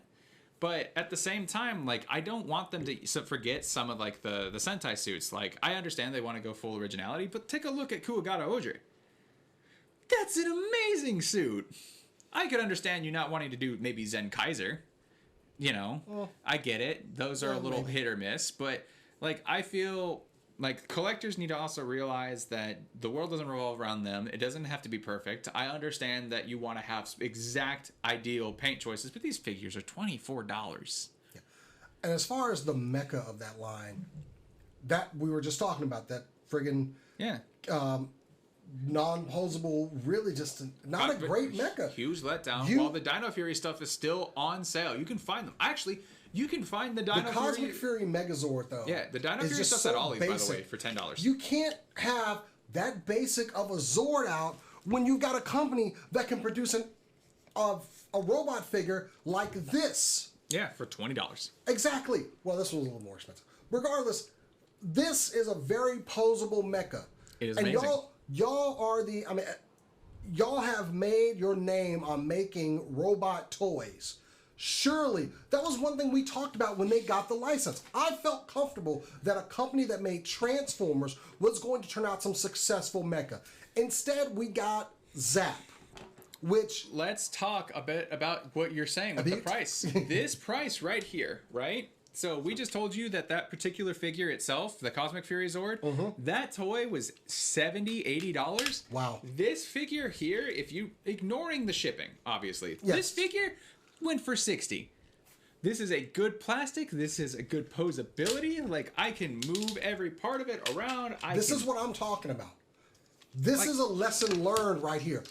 But at the same time, like, I don't want them to forget some of, like, the Sentai suits. Like, I understand they want to go full originality, but take a look at Kuwagata Oji. That's an amazing suit. I could understand you not wanting to do maybe Zen Kaiser. You know, well, I get it. Those are a little hit or miss. But, like, I feel like collectors need to also realize that the world doesn't revolve around them. It doesn't have to be perfect. I understand that you want to have exact ideal paint choices, but these figures are $24. Yeah. And as far as the mecha of that line, that we were just talking about, that friggin' non-posable, really just not a great mecha. Huge letdown. While the Dino Fury stuff is still on sale, you can find them. Actually, you can find the Dino Fury. The Cosmic Fury Megazord, though. Yeah, the Dino Fury stuff's at Ollie's, by the way, for $10. You can't have that basic of a Zord out when you've got a company that can produce a robot figure like this. Yeah, for $20. Exactly. Well, this was a little more expensive. Regardless, this is a very posable mecha. It is amazing. And y'all are the... I mean, y'all have made your name on making robot toys. Surely, that was one thing we talked about when they got the license. I felt comfortable that a company that made Transformers was going to turn out some successful mecha. Instead, we got Zap, which... Let's talk a bit about what you're saying with the price. This price right here, right? So we just told you that particular figure itself, the Cosmic Fury Zord, that toy was $70, $80. Wow. This figure here, if you... Ignoring the shipping, obviously. Yes. This figure... went for $60. This is a good plastic. This is a good posability. Like, I can move every part of it around. This is what I'm talking about. This is a lesson learned right here.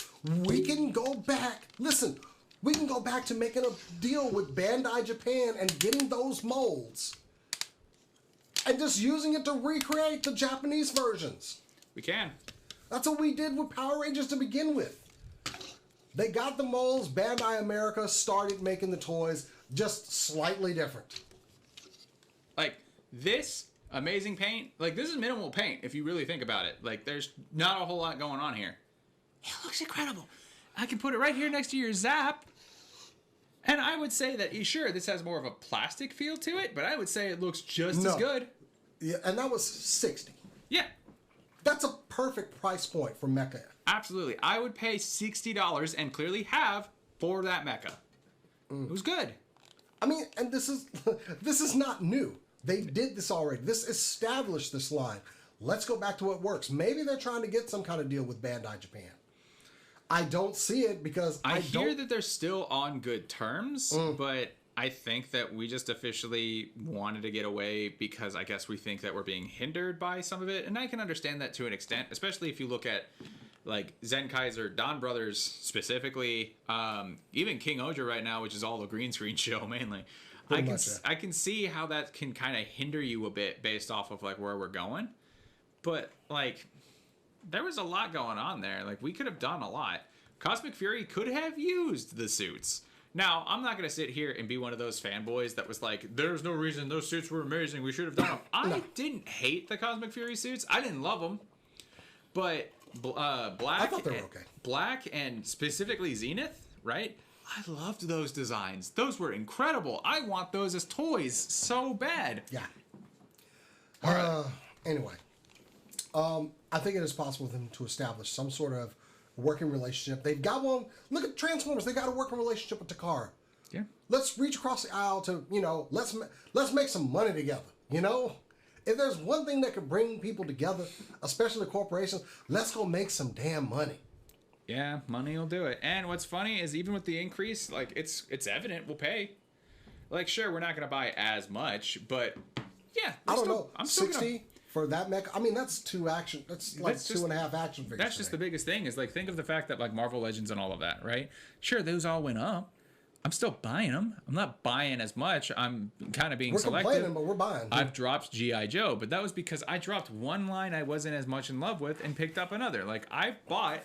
We can go back. Listen, we can go back to making a deal with Bandai Japan and getting those molds. And just using it to recreate the Japanese versions. We can. That's what we did with Power Rangers to begin with. They got the molds, Bandai America started making the toys, just slightly different. Like, this amazing paint, like, this is minimal paint, if you really think about it. Like, there's not a whole lot going on here. It looks incredible. I can put it right here next to your Zap. And I would say that, sure, this has more of a plastic feel to it, but I would say it looks just as good. Yeah, and that was $60. Yeah. That's a perfect price point for mecha. Absolutely. I would pay $60 and clearly have for that mecha. It was good. I mean, and this is not new. They did this already. This established this line. Let's go back to what works. Maybe they're trying to get some kind of deal with Bandai Japan. I don't see it because I hear that they're still on good terms, but I think that we just officially wanted to get away because I guess we think that we're being hindered by some of it. And I can understand that to an extent, especially if you look at like Zen Kaiser, Don Brothers specifically, even King Oja right now, which is all the green screen show mainly. I can see how that can kind of hinder you a bit based off of like where we're going. But like there was a lot going on there. Like we could have done a lot. Cosmic Fury could have used the suits. Now, I'm not going to sit here and be one of those fanboys that was like, there's no reason those suits were amazing. We should have done them. I didn't hate the Cosmic Fury suits. I didn't love them. But I thought they were okay. Black and specifically Zenith, right? I loved those designs. Those were incredible. I want those as toys so bad. Yeah. All right. Anyway, I think it is possible for them to establish some sort of working relationship. They've got one. Look at Transformers. They got a working relationship with Takara. Yeah. Let's reach across the aisle to, let's make some money together. If there's one thing that could bring people together, especially corporations, let's go make some damn money. Yeah, money will do it. And what's funny is even with the increase, like it's evident we'll pay. Like sure, we're not going to buy as much, but yeah, I don't know. I'm 60 for that mech. I mean, that's two action. That's like that's 2.5 action figures. That's just the biggest thing is like think of the fact that like Marvel Legends and all of that, right? Sure, those all went up. I'm still buying them. I'm not buying as much. I'm kind of being selective. We're complaining, but we're buying. I've dropped G.I. Joe, but that was because I dropped one line I wasn't as much in love with and picked up another. Like I bought.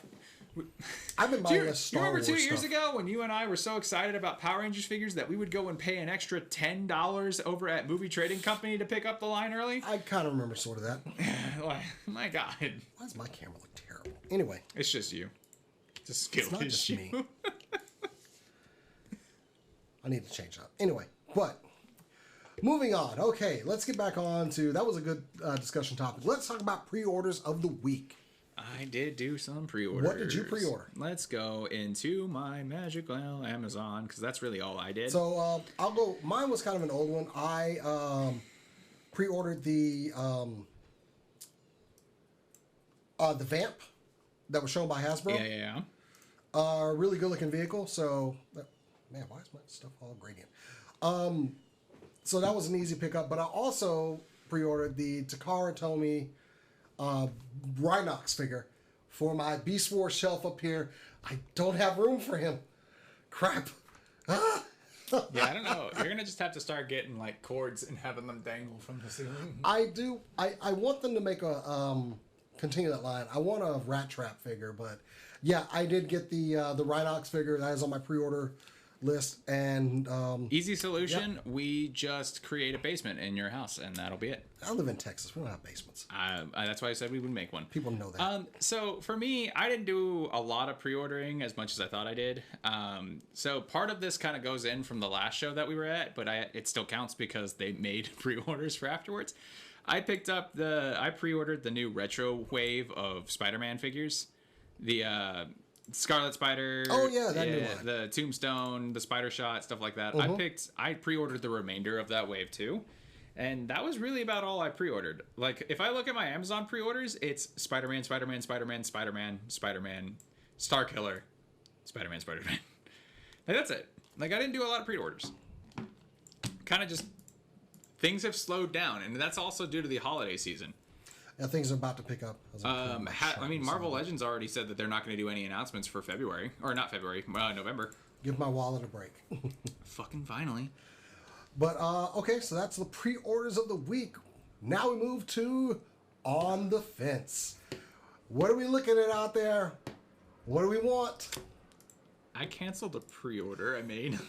I've been buying this Star Wars. Do you remember 2 years stuff. ago when you and I were so excited about Power Rangers figures that we would go and pay an extra $10 over at Movie Trading Company to pick up the line early? I kind of remember sort of that. My God. Why does my camera look terrible? Anyway. It's just you. It's a skill issue. It's not just me. I need to change that. Anyway, But moving on. Okay, let's get back on to, that was a good discussion topic. Let's talk about pre-orders of the week. I did do some pre-orders. What did you pre-order? Let's go into my magical Amazon, because that's really all I did. So I'll go. Mine was kind of an old one. I pre-ordered the Vamp that was shown by Hasbro. Yeah. Really good looking vehicle. So, man, why is my stuff all gradient? So that was an easy pickup. But I also pre-ordered the Takara Tomy Rhinox figure for my Beast Wars shelf up here. I don't have room for him. Crap. Yeah, I don't know. You're gonna just have to start getting like cords and having them dangle from the ceiling. I do. I want them to make a continue that line. I want a Rat Trap figure, but yeah, I did get the Rhinox figure that is on my pre-order list. And easy solution. Yep. We just create a basement in your house, and that'll be it. I live in Texas. We don't have basements. That's why I said we would make one. People know that. So for me, I didn't do a lot of pre-ordering as much as I thought I did. So part of this kind of goes in from the last show that we were at, but it still counts because they made pre-orders for afterwards. I pre-ordered the new retro wave of Spider-Man figures. The Scarlet Spider. Oh yeah, that new one. The Tombstone, the Spider Shot, stuff like that. I pre-ordered the remainder of that wave too. And that was really about all I pre-ordered. Like, if I look at my Amazon pre-orders, it's Spider-Man, Spider-Man, Spider-Man, Spider-Man, Spider-Man, Starkiller, Spider-Man, Spider-Man. Like, that's it. Like, I didn't do a lot of pre-orders. Kind of just, things have slowed down. And that's also due to the holiday season. Yeah, things are about to pick up. Marvel Legends already said that they're not going to do any announcements for February. Or not February, November. Give my wallet a break. Fucking finally. But, okay, so that's the pre-orders of the week. Now we move to On the Fence. What are we looking at out there? What do we want? I canceled a pre-order I made.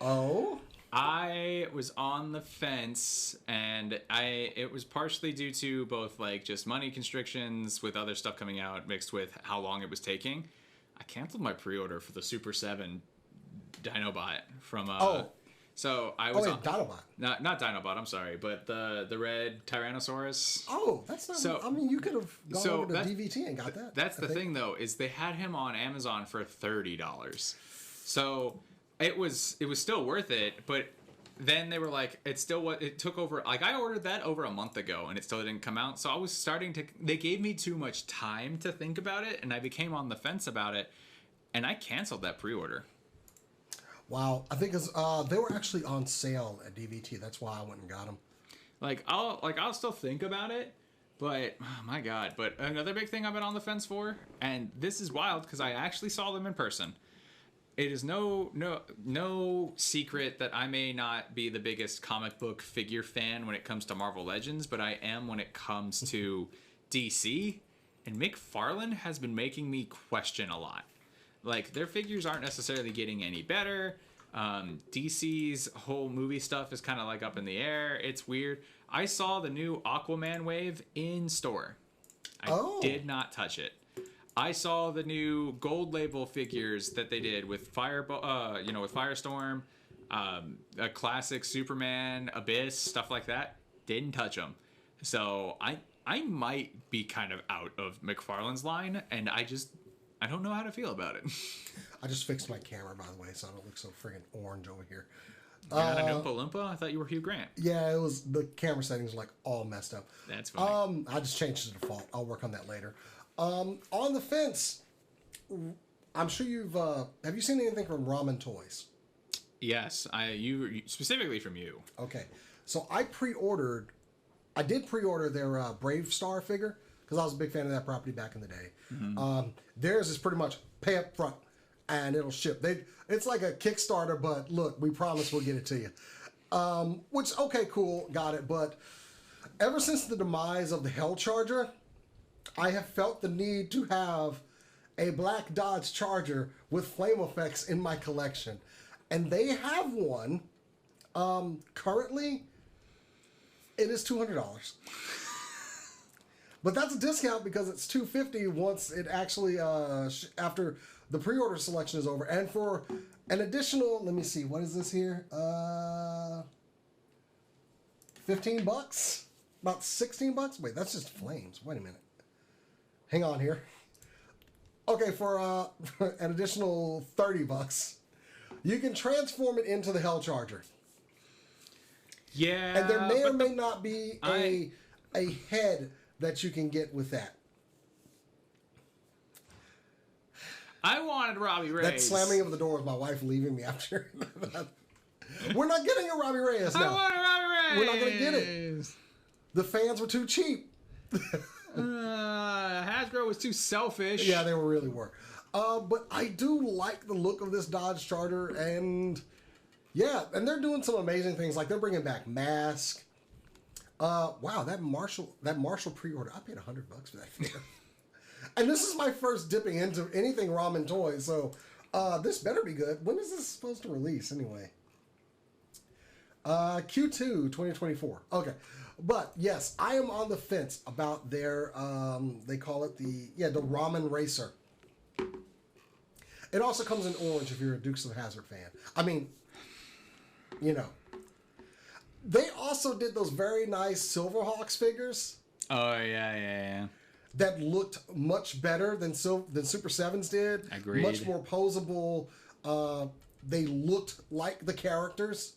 Oh? I was on the fence, and it was partially due to both, like, just money constrictions with other stuff coming out mixed with how long it was taking. I canceled my pre-order for the Super 7 Dinobot from... So I was Dinobot. Not Dinobot, I'm sorry, but the red Tyrannosaurus. Oh, that's not. So, I mean, you could have gone over to DVT and got that. That's the thing, though, is they had him on Amazon for $30. So it was still worth it, but then they were like, it took over. Like, I ordered that over a month ago, and it still didn't come out. So I was starting to. They gave me too much time to think about it, and I became on the fence about it, and I canceled that pre-order. Wow, I think they were actually on sale at DVT. That's why I went and got them. I'll still think about it, but oh my god! But another big thing I've been on the fence for, and this is wild because I actually saw them in person. It is no secret that I may not be the biggest comic book figure fan when it comes to Marvel Legends, but I am when it comes to DC. And McFarlane has been making me question a lot. Like, their figures aren't necessarily getting any better. DC's whole movie stuff is kind of like up in the air. It's weird. I saw the new Aquaman wave in store. I did not touch it. I saw the new gold label figures that they did with with Firestorm, a classic Superman, Abyss, stuff like that. Didn't touch them. So I might be kind of out of McFarlane's line, and I don't know how to feel about it. I just fixed my camera, by the way, so I don't look so friggin' orange over here. Oompa Loompa? I thought you were Hugh Grant. Yeah, it was the camera settings were like all messed up. That's fine. I just changed the default. I'll work on that later. On the fence, I'm sure have you seen anything from Ramen Toys? Yes, you specifically from you. Okay, so I did pre-order their Brave Star figure because I was a big fan of that property back in the day. Mm-hmm. Theirs is pretty much pay up front and it'll ship. It's like a Kickstarter, but look, we promise we'll get it to you. Which, okay, cool, got it. But ever since the demise of the Hell Charger, I have felt the need to have a black Dodge Charger with flame effects in my collection. And they have one. Currently, it is $200. But that's a discount because it's $250 once it actually, after the pre-order selection is over. And for an additional, let me see, what is this here? $15, about $16. Wait, that's just flames. Wait a minute. Hang on here. Okay, for an additional $30, you can transform it into the Hell Charger. Yeah, and there may or may not be a head that you can get with that. I wanted Robbie Reyes. That slamming of the door was my wife leaving me after. We're not getting a Robbie Reyes now. I wanted Robbie Reyes. We're not going to get it. The fans were too cheap. Hasbro was too selfish. Yeah, they really were. But I do like the look of this Dodge Charger, and yeah, and they're doing some amazing things. Like they're bringing back Mask. Wow, that Marshall pre-order. I paid $100 for that figure. And this is my first dipping into anything ramen toys, so this better be good. When is this supposed to release anyway? Q2 2024. Okay. But yes, I am on the fence about their they call it the Ramen Racer. It also comes in orange if you're a Dukes of Hazzard fan. I mean, you know. They also did those very nice Silverhawks figures. Oh yeah. That looked much better than Super 7s did. Agreed. Much more posable. They looked like the characters.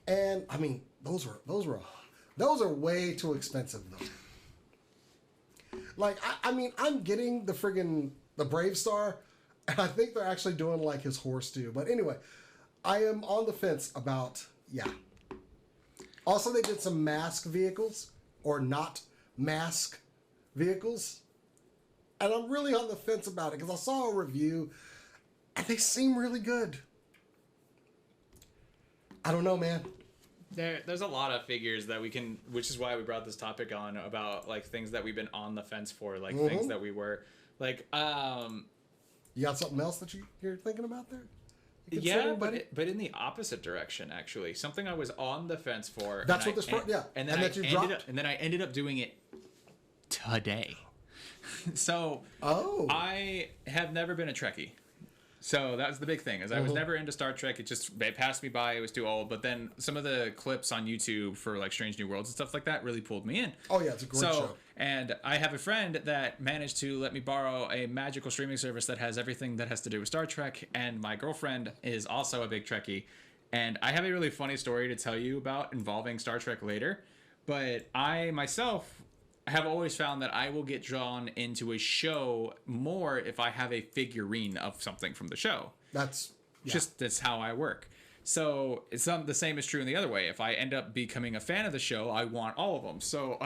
And I mean, those are way too expensive though. Like I mean, I'm getting the Brave Star, and I think they're actually doing like his horse too. But anyway, I am on the fence about Also, they did some Mask vehicles or not Mask vehicles, and I'm really on the fence about it because I saw a review and they seem really good. I don't know, man. There's a lot of figures that we can, which is why we brought this topic on about like things that we've been on the fence for, like things that we were like. You got something else that you're thinking about there? Yeah, but in the opposite direction, actually, something I was on the fence for. That's what this and then I ended up doing it today. So I have never been a Trekkie. So that was the big thing, is I was never into Star Trek. It passed me by. It was too old. But then some of the clips on YouTube for like Strange New Worlds and stuff like that really pulled me in. Oh yeah, it's a great show. And I have a friend that managed to let me borrow a magical streaming service that has everything that has to do with Star Trek. And my girlfriend is also a big Trekkie. And I have a really funny story to tell you about involving Star Trek later. But I myself have always found that I will get drawn into a show more if I have a figurine of something from the show. That's how I work. So the same is true in the other way. If I end up becoming a fan of the show, I want all of them. So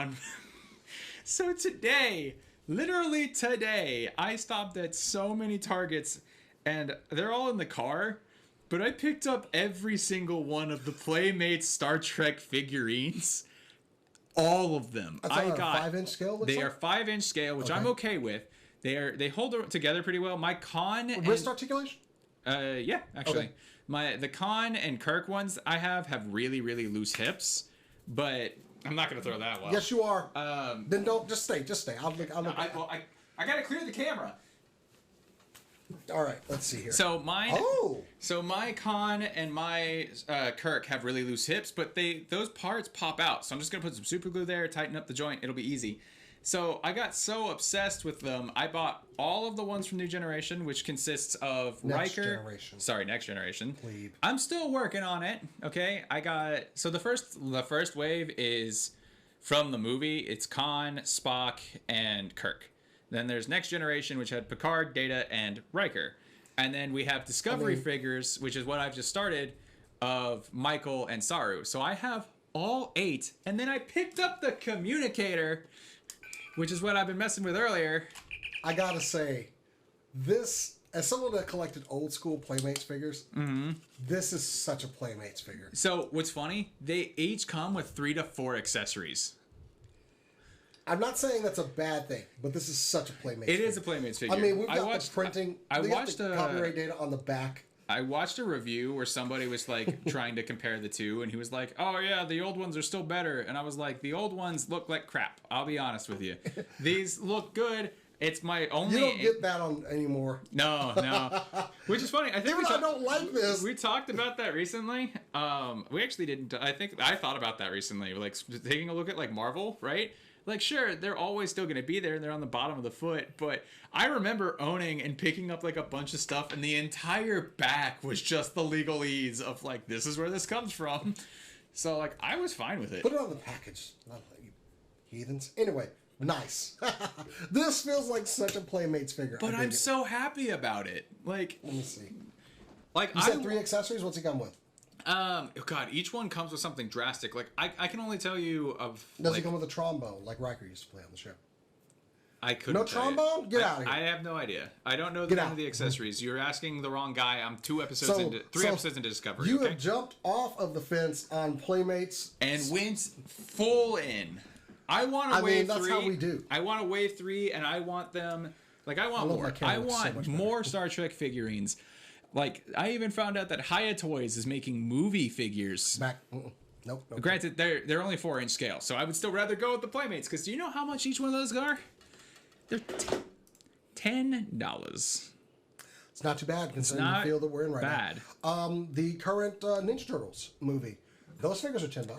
so today, literally today, I stopped at so many Targets, and they're all in the car, but I picked up every single one of the Playmates Star Trek figurines. All of them. That's on a 5-inch scale? They are 5-inch scale, which I'm okay with. They hold together pretty well. My Con wrist articulation? Yeah, actually. Okay. The Con and Kirk ones I have really, really loose hips, but I'm not gonna throw that well. Yes, you are. Then don't just stay. I'll look. I gotta clear the camera. All right, let's see here. So my Con and my Kirk have really loose hips, but those parts pop out. So I'm just gonna put some super glue there, tighten up the joint. It'll be easy. So I got so obsessed with them, I bought all of the ones from New Generation, which consists of Next Riker. Generation. Sorry, Next Generation. Plebe. I'm still working on it. Okay, the first wave is from the movie. It's Khan, Spock, and Kirk. Then there's Next Generation, which had Picard, Data, and Riker. And then we have Discovery figures, which is what I've just started, of Michael and Saru. So I have all 8. And then I picked up the Communicator, which is what I've been messing with earlier. I gotta say, this, as someone that collected old school Playmates figures, this is such a Playmates figure. So what's funny, they each come with 3 to 4 accessories. I'm not saying that's a bad thing, but this is such a Playmates figure. It is a Playmates figure. I mean, we've got the printing. We got the copyright data on the back. I watched a review where somebody was like trying to compare the two, and he was like, "Oh yeah, the old ones are still better." And I was like, "The old ones look like crap. I'll be honest with you. These look good, It's my only. You don't get that on anymore. No. Which is funny. I think I don't like this. We talked about that recently. We actually didn't. I think I thought about that recently. Like taking a look at like Marvel, right? Like, sure, they're always still going to be there, and they're on the bottom of the foot. But I remember owning and picking up like a bunch of stuff, and the entire back was just the legalese of like, this is where this comes from. So like, I was fine with it. Put it on the package, not you heathens. Anyway. Nice. This feels like such a Playmates figure. But I'm so happy about it. Like, let me see. Like, you said 3 accessories. What's it come with? Oh God, each one comes with something drastic. Like, I can only tell you of. Does like, it come with a trombone like Riker used to play on the show? I couldn't. No trombone? Get out of here. I have no idea. I don't know the name of the accessories. You're asking the wrong guy. I'm 3 episodes into Discovery. You have jumped off of the fence on Playmates and went full in. I want a wave 3. That's how we do. I want a wave 3, and I want them. Like, I want more. I want more Star Trek figurines. Like, I even found out that Hiya Toys is making movie figures. Nope. Granted, they're only 4-inch scale, so I would still rather go with the Playmates. Because do you know how much each one of those are? They're $10. It's not too bad considering the field that we're in right now. The current Ninja Turtles movie. Those figures are $10.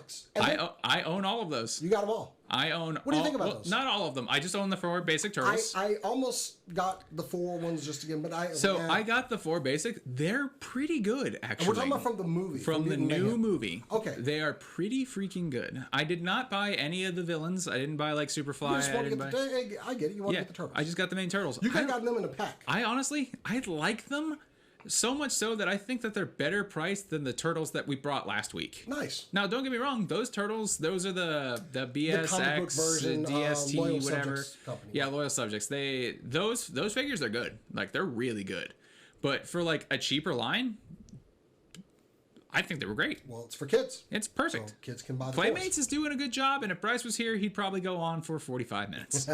I own all of those. You got them all. I own. What do you think about those? Not all of them. I just own the 4 basic turtles. I almost got the 4 ones just again, but I got the 4 basic. They're pretty good, actually. And we're talking about from the movie. From the new movie. Okay. They are pretty freaking good. I did not buy any of the villains. I didn't buy like Superfly. You just want to get I get it. You want to get the turtles. I just got the main turtles. You could have gotten them in a pack. I like them. So much so that I think that they're better priced than the turtles that we brought last week. Nice. Now, don't get me wrong; those turtles, those are the BSX, version, DST, Loyal whatever. Company. Yeah, Loyal Subjects. Those figures are good. Like, they're really good. But for like a cheaper line, I think they were great. Well, it's for kids. It's perfect. So kids can buy the Playmates is doing a good job, and if Bryce was here, he'd probably go on for 45 minutes.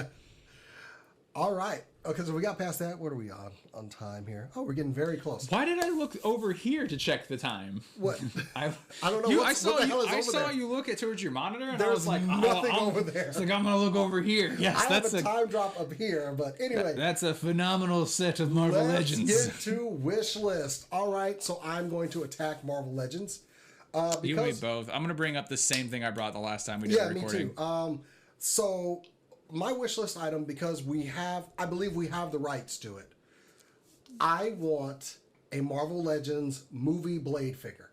All right. Okay, so we got past that. What are we on time here? Oh, we're getting very close. Why did I look over here to check the time? What? I don't know. I saw there? you look at towards your monitor, and There's I was like, nothing over there. It's like, I'm gonna look over here. Yes, I have a time drop up here, but anyway. That's a phenomenal set of Marvel Legends. Let's get to wish list. All right, so I'm going to attack Marvel Legends. You and me both. I'm gonna bring up the same thing I brought the last time we did the recording. Me too. So my wish list item, because I believe we have the rights to it. I want a Marvel Legends movie Blade figure.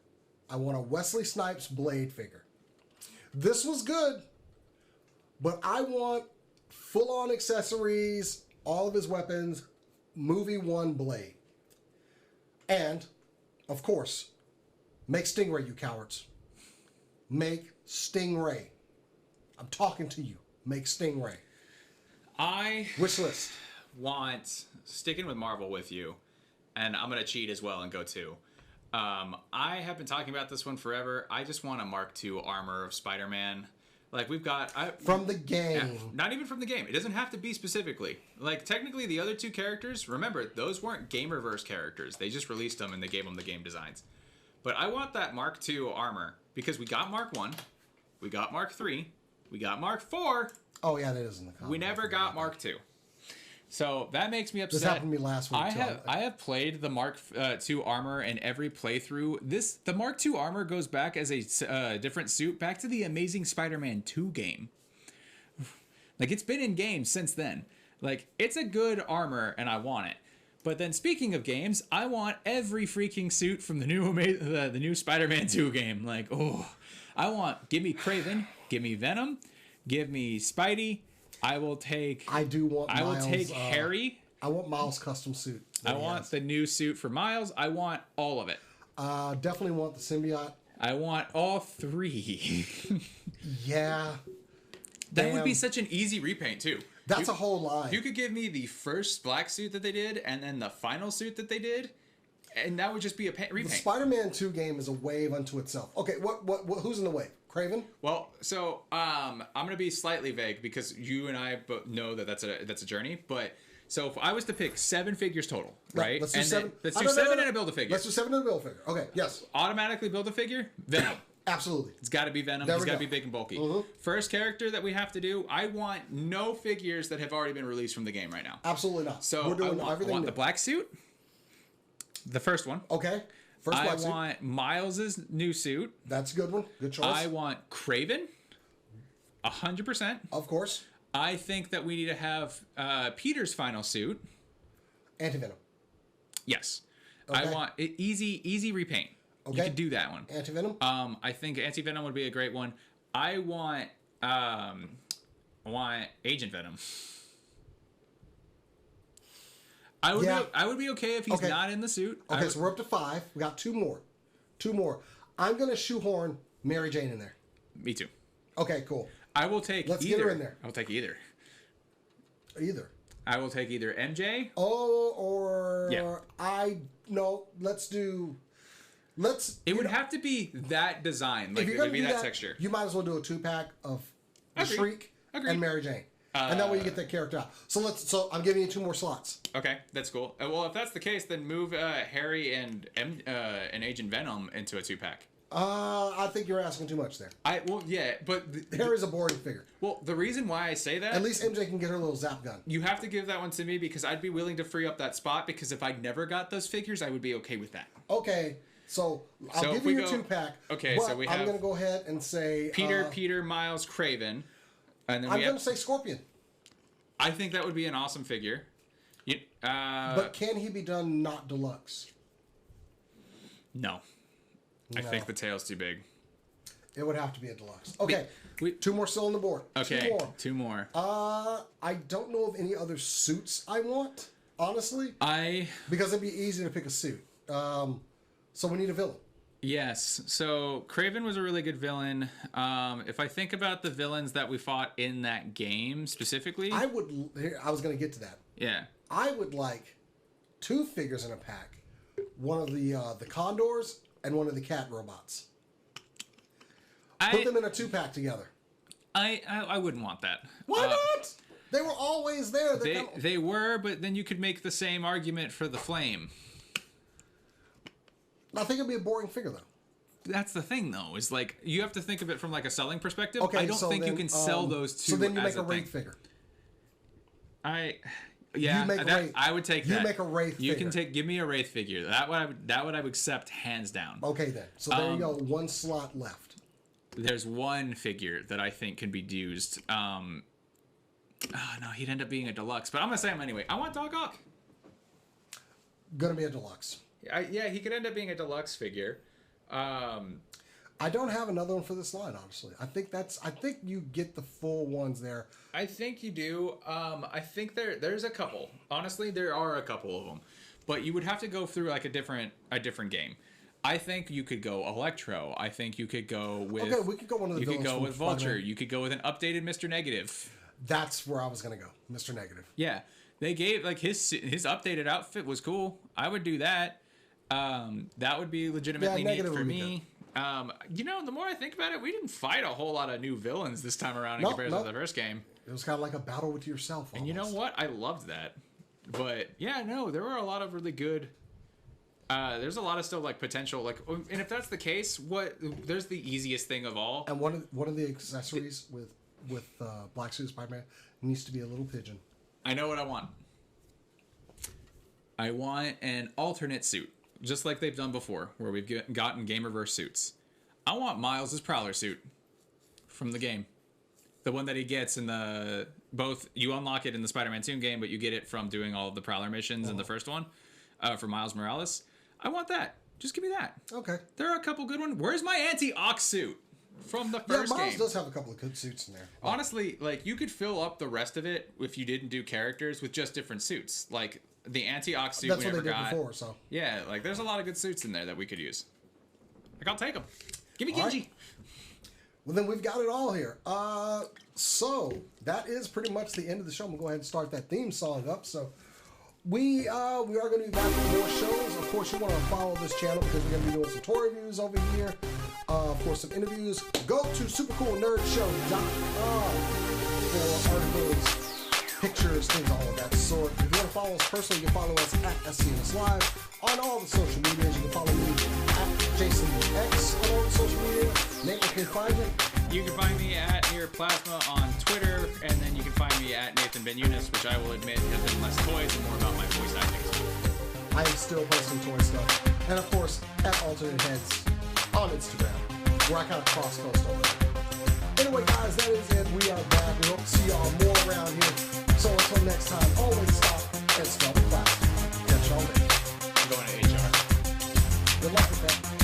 I want a Wesley Snipes Blade figure. This was good, but I want full-on accessories, all of his weapons, movie 1 Blade. And, of course, make Stingray, you cowards. Make Stingray. I'm talking to you. Make Stingray. Wish list. Sticking with Marvel with you, and I'm gonna cheat as well and go 2. I have been talking about this one forever. I just want a Mark II armor of Spider-Man. Like, we've got from the game. Not even from the game. It doesn't have to be specifically. Like, technically, the other 2 characters, remember, those weren't Gamerverse characters. They just released them and they gave them the game designs. But I want that Mark II armor because we got Mark 1, we got Mark 3, we got Mark 4. Oh yeah, that is in the comic. We never got Mark 2. So that makes me upset. This happened to me last week. I have played the Mark II armor in every playthrough. The Mark II armor goes back as a different suit back to the Amazing Spider-Man 2 game. Like, it's been in games since then. Like, it's a good armor and I want it. But then, speaking of games, I want every freaking suit from the new Spider-Man 2 game. Like, give me Kraven, give me Venom, give me Spidey. I will take Harry. I want Miles' custom suit. I want the new suit for Miles. I want all of it. Definitely want the symbiote. I want all 3. Yeah. That would be such an easy repaint, too. That's a whole line. You could give me the first black suit that they did, and then the final suit that they did, and that would just be a repaint. The Spider-Man 2 game is a wave unto itself. Okay, who's in the wave? Kraven? Well, so I'm gonna be slightly vague because you and I both know that that's a journey. But so if I was to pick 7 figures total, right? Let's do 7. Let's do 7 and a build a figure. Let's do 7 and a build a figure. Okay, yes. Automatically build a figure. Venom. Absolutely. It's got to be Venom. He's got to be big and bulky. First character that we have to do, I want no figures that have already been released from the game right now. Absolutely not. So we're doing I want the black suit. The first one. Okay. First black suit. I want Miles's new suit. That's a good one. Good choice. I want Kraven. 100%. Of course. I think that we need to have Peter's final suit. Anti-Venom. Yes. Okay. I want easy repaint. Okay. You could do that one. Anti-Venom? I think Anti-Venom would be a great one. I want Agent Venom. I would be okay if he's not in the suit. Okay, so we're up to 5. We got 2 more. 2 more. I'm going to shoehorn Mary Jane in there. Me too. Okay, cool. I will take Let's either. Get her in there. I'll take either. Either. I will take either MJ. Oh, or It would have to be that design. Like, it would be that texture. You might as well do a 2-pack of Shriek and Mary Jane. And that way you get that character out. So I'm giving you 2 more slots. Okay, that's cool. Well, if that's the case, then move Harry and Agent Venom into a 2-pack. I think you're asking too much there. But Harry's a boring figure. Well, the reason why I say that, at least MJ can get her little zap gun. You have to give that one to me because I'd be willing to free up that spot, because if I never got those figures, I would be okay with that. Okay, so I'll give you your 2-pack. Okay, but so we have. I'm going to go ahead and say Peter, Miles, Kraven, and then I'm going to say Scorpion. I think that would be an awesome figure. But can he be done not deluxe? No. I think the tail's too big. It would have to be a deluxe. Okay, 2 more still on the board. Okay, 2 more. I don't know of any other suits I want, honestly. Because it'd be easy to pick a suit. So we need a villain. Yes. So Kraven was a really good villain. If I think about the villains that we fought in that game specifically, I was going to get to that. Yeah. I would like 2 figures in a pack. One of the Condors and one of the cat robots. Put them in a 2-pack together. I wouldn't want that. Why not? They were always there. They were, but then you could make the same argument for the Flame. I think it'd be a boring figure, though. That's the thing, though, is like you have to think of it from like a selling perspective. Okay, I don't think you can sell those 2. So then you make a Wraith figure. I would take that. You make a Wraith figure. You can give me a Wraith figure. That would I would accept hands down. Okay then. So there you go. 1 slot left. There's 1 figure that I think can be used. No, he'd end up being a deluxe, but I'm gonna say him anyway. I want Doc Ock. Gonna be a deluxe. He could end up being a deluxe figure. I don't have another one for this line, honestly. I think you get the full ones there. I think you do. I think there's a couple. Honestly, there are a couple of them, but you would have to go through like a different game. I think you could go Electro. I think you could go with. Okay, we could go one of the. You could go with Vulture. Spider-Man. You could go with an updated Mr. Negative. That's where I was gonna go, Mr. Negative. Yeah, they gave like his updated outfit was cool. I would do that. That would be legitimately neat for me. The more I think about it, we didn't fight a whole lot of new villains this time around in comparison to the first game. It was kind of like a battle with yourself. Almost. And you know what? I loved that. But yeah, no, there were a lot of really good. There's a lot of still like potential, like, and if that's the case, there's the easiest thing of all. And one of the accessories with Black Suit Spider-Man needs to be a little pigeon. I know what I want. I want an alternate suit. Just like they've done before, where we've gotten Gamerverse suits. I want Miles' Prowler suit from the game. The one that he gets in you unlock it in the Spider-Man 2 game, but you get it from doing all of the Prowler missions in the first one for Miles Morales. I want that. Just give me that. Okay. There are a couple good ones. Where's my Anti-Ox suit from the first game? Miles does have a couple of good suits in there. Honestly, like, you could fill up the rest of it if you didn't do characters with just different suits. Like, the Anti-Ox suit we never got. Before, so. Yeah, like, there's a lot of good suits in there that we could use. Like, I'll take them. Give me Genji. Right. Well, then we've got it all here. So, that is pretty much the end of the show. I'm going to go ahead and start that theme song up. So, we are going to be back with more shows. Of course, you want to follow this channel because we're going to be doing some toy reviews over here. Of course, some interviews. Go to supercoolnerdshow.com for articles, pictures, things, all of that sort. If you want to follow us personally, you can follow us at SCNS Live on all the social medias. You can follow me at JasonX on all the social media. Nate, where can you find you? You can find me at Near Plasma on Twitter, and then you can find me at Nathan Ben Eunice, which I will admit has been less toys and more about my voice acting. I am still posting toy stuff. And of course, at Alternate Heads on Instagram, where I kind of cross-post over there. Anyway, guys, that is it. We are back. We hope to see y'all more around here. So until next time, always stop and smell the plastic. Catch y'all later. I'm going to HR. Good luck with that.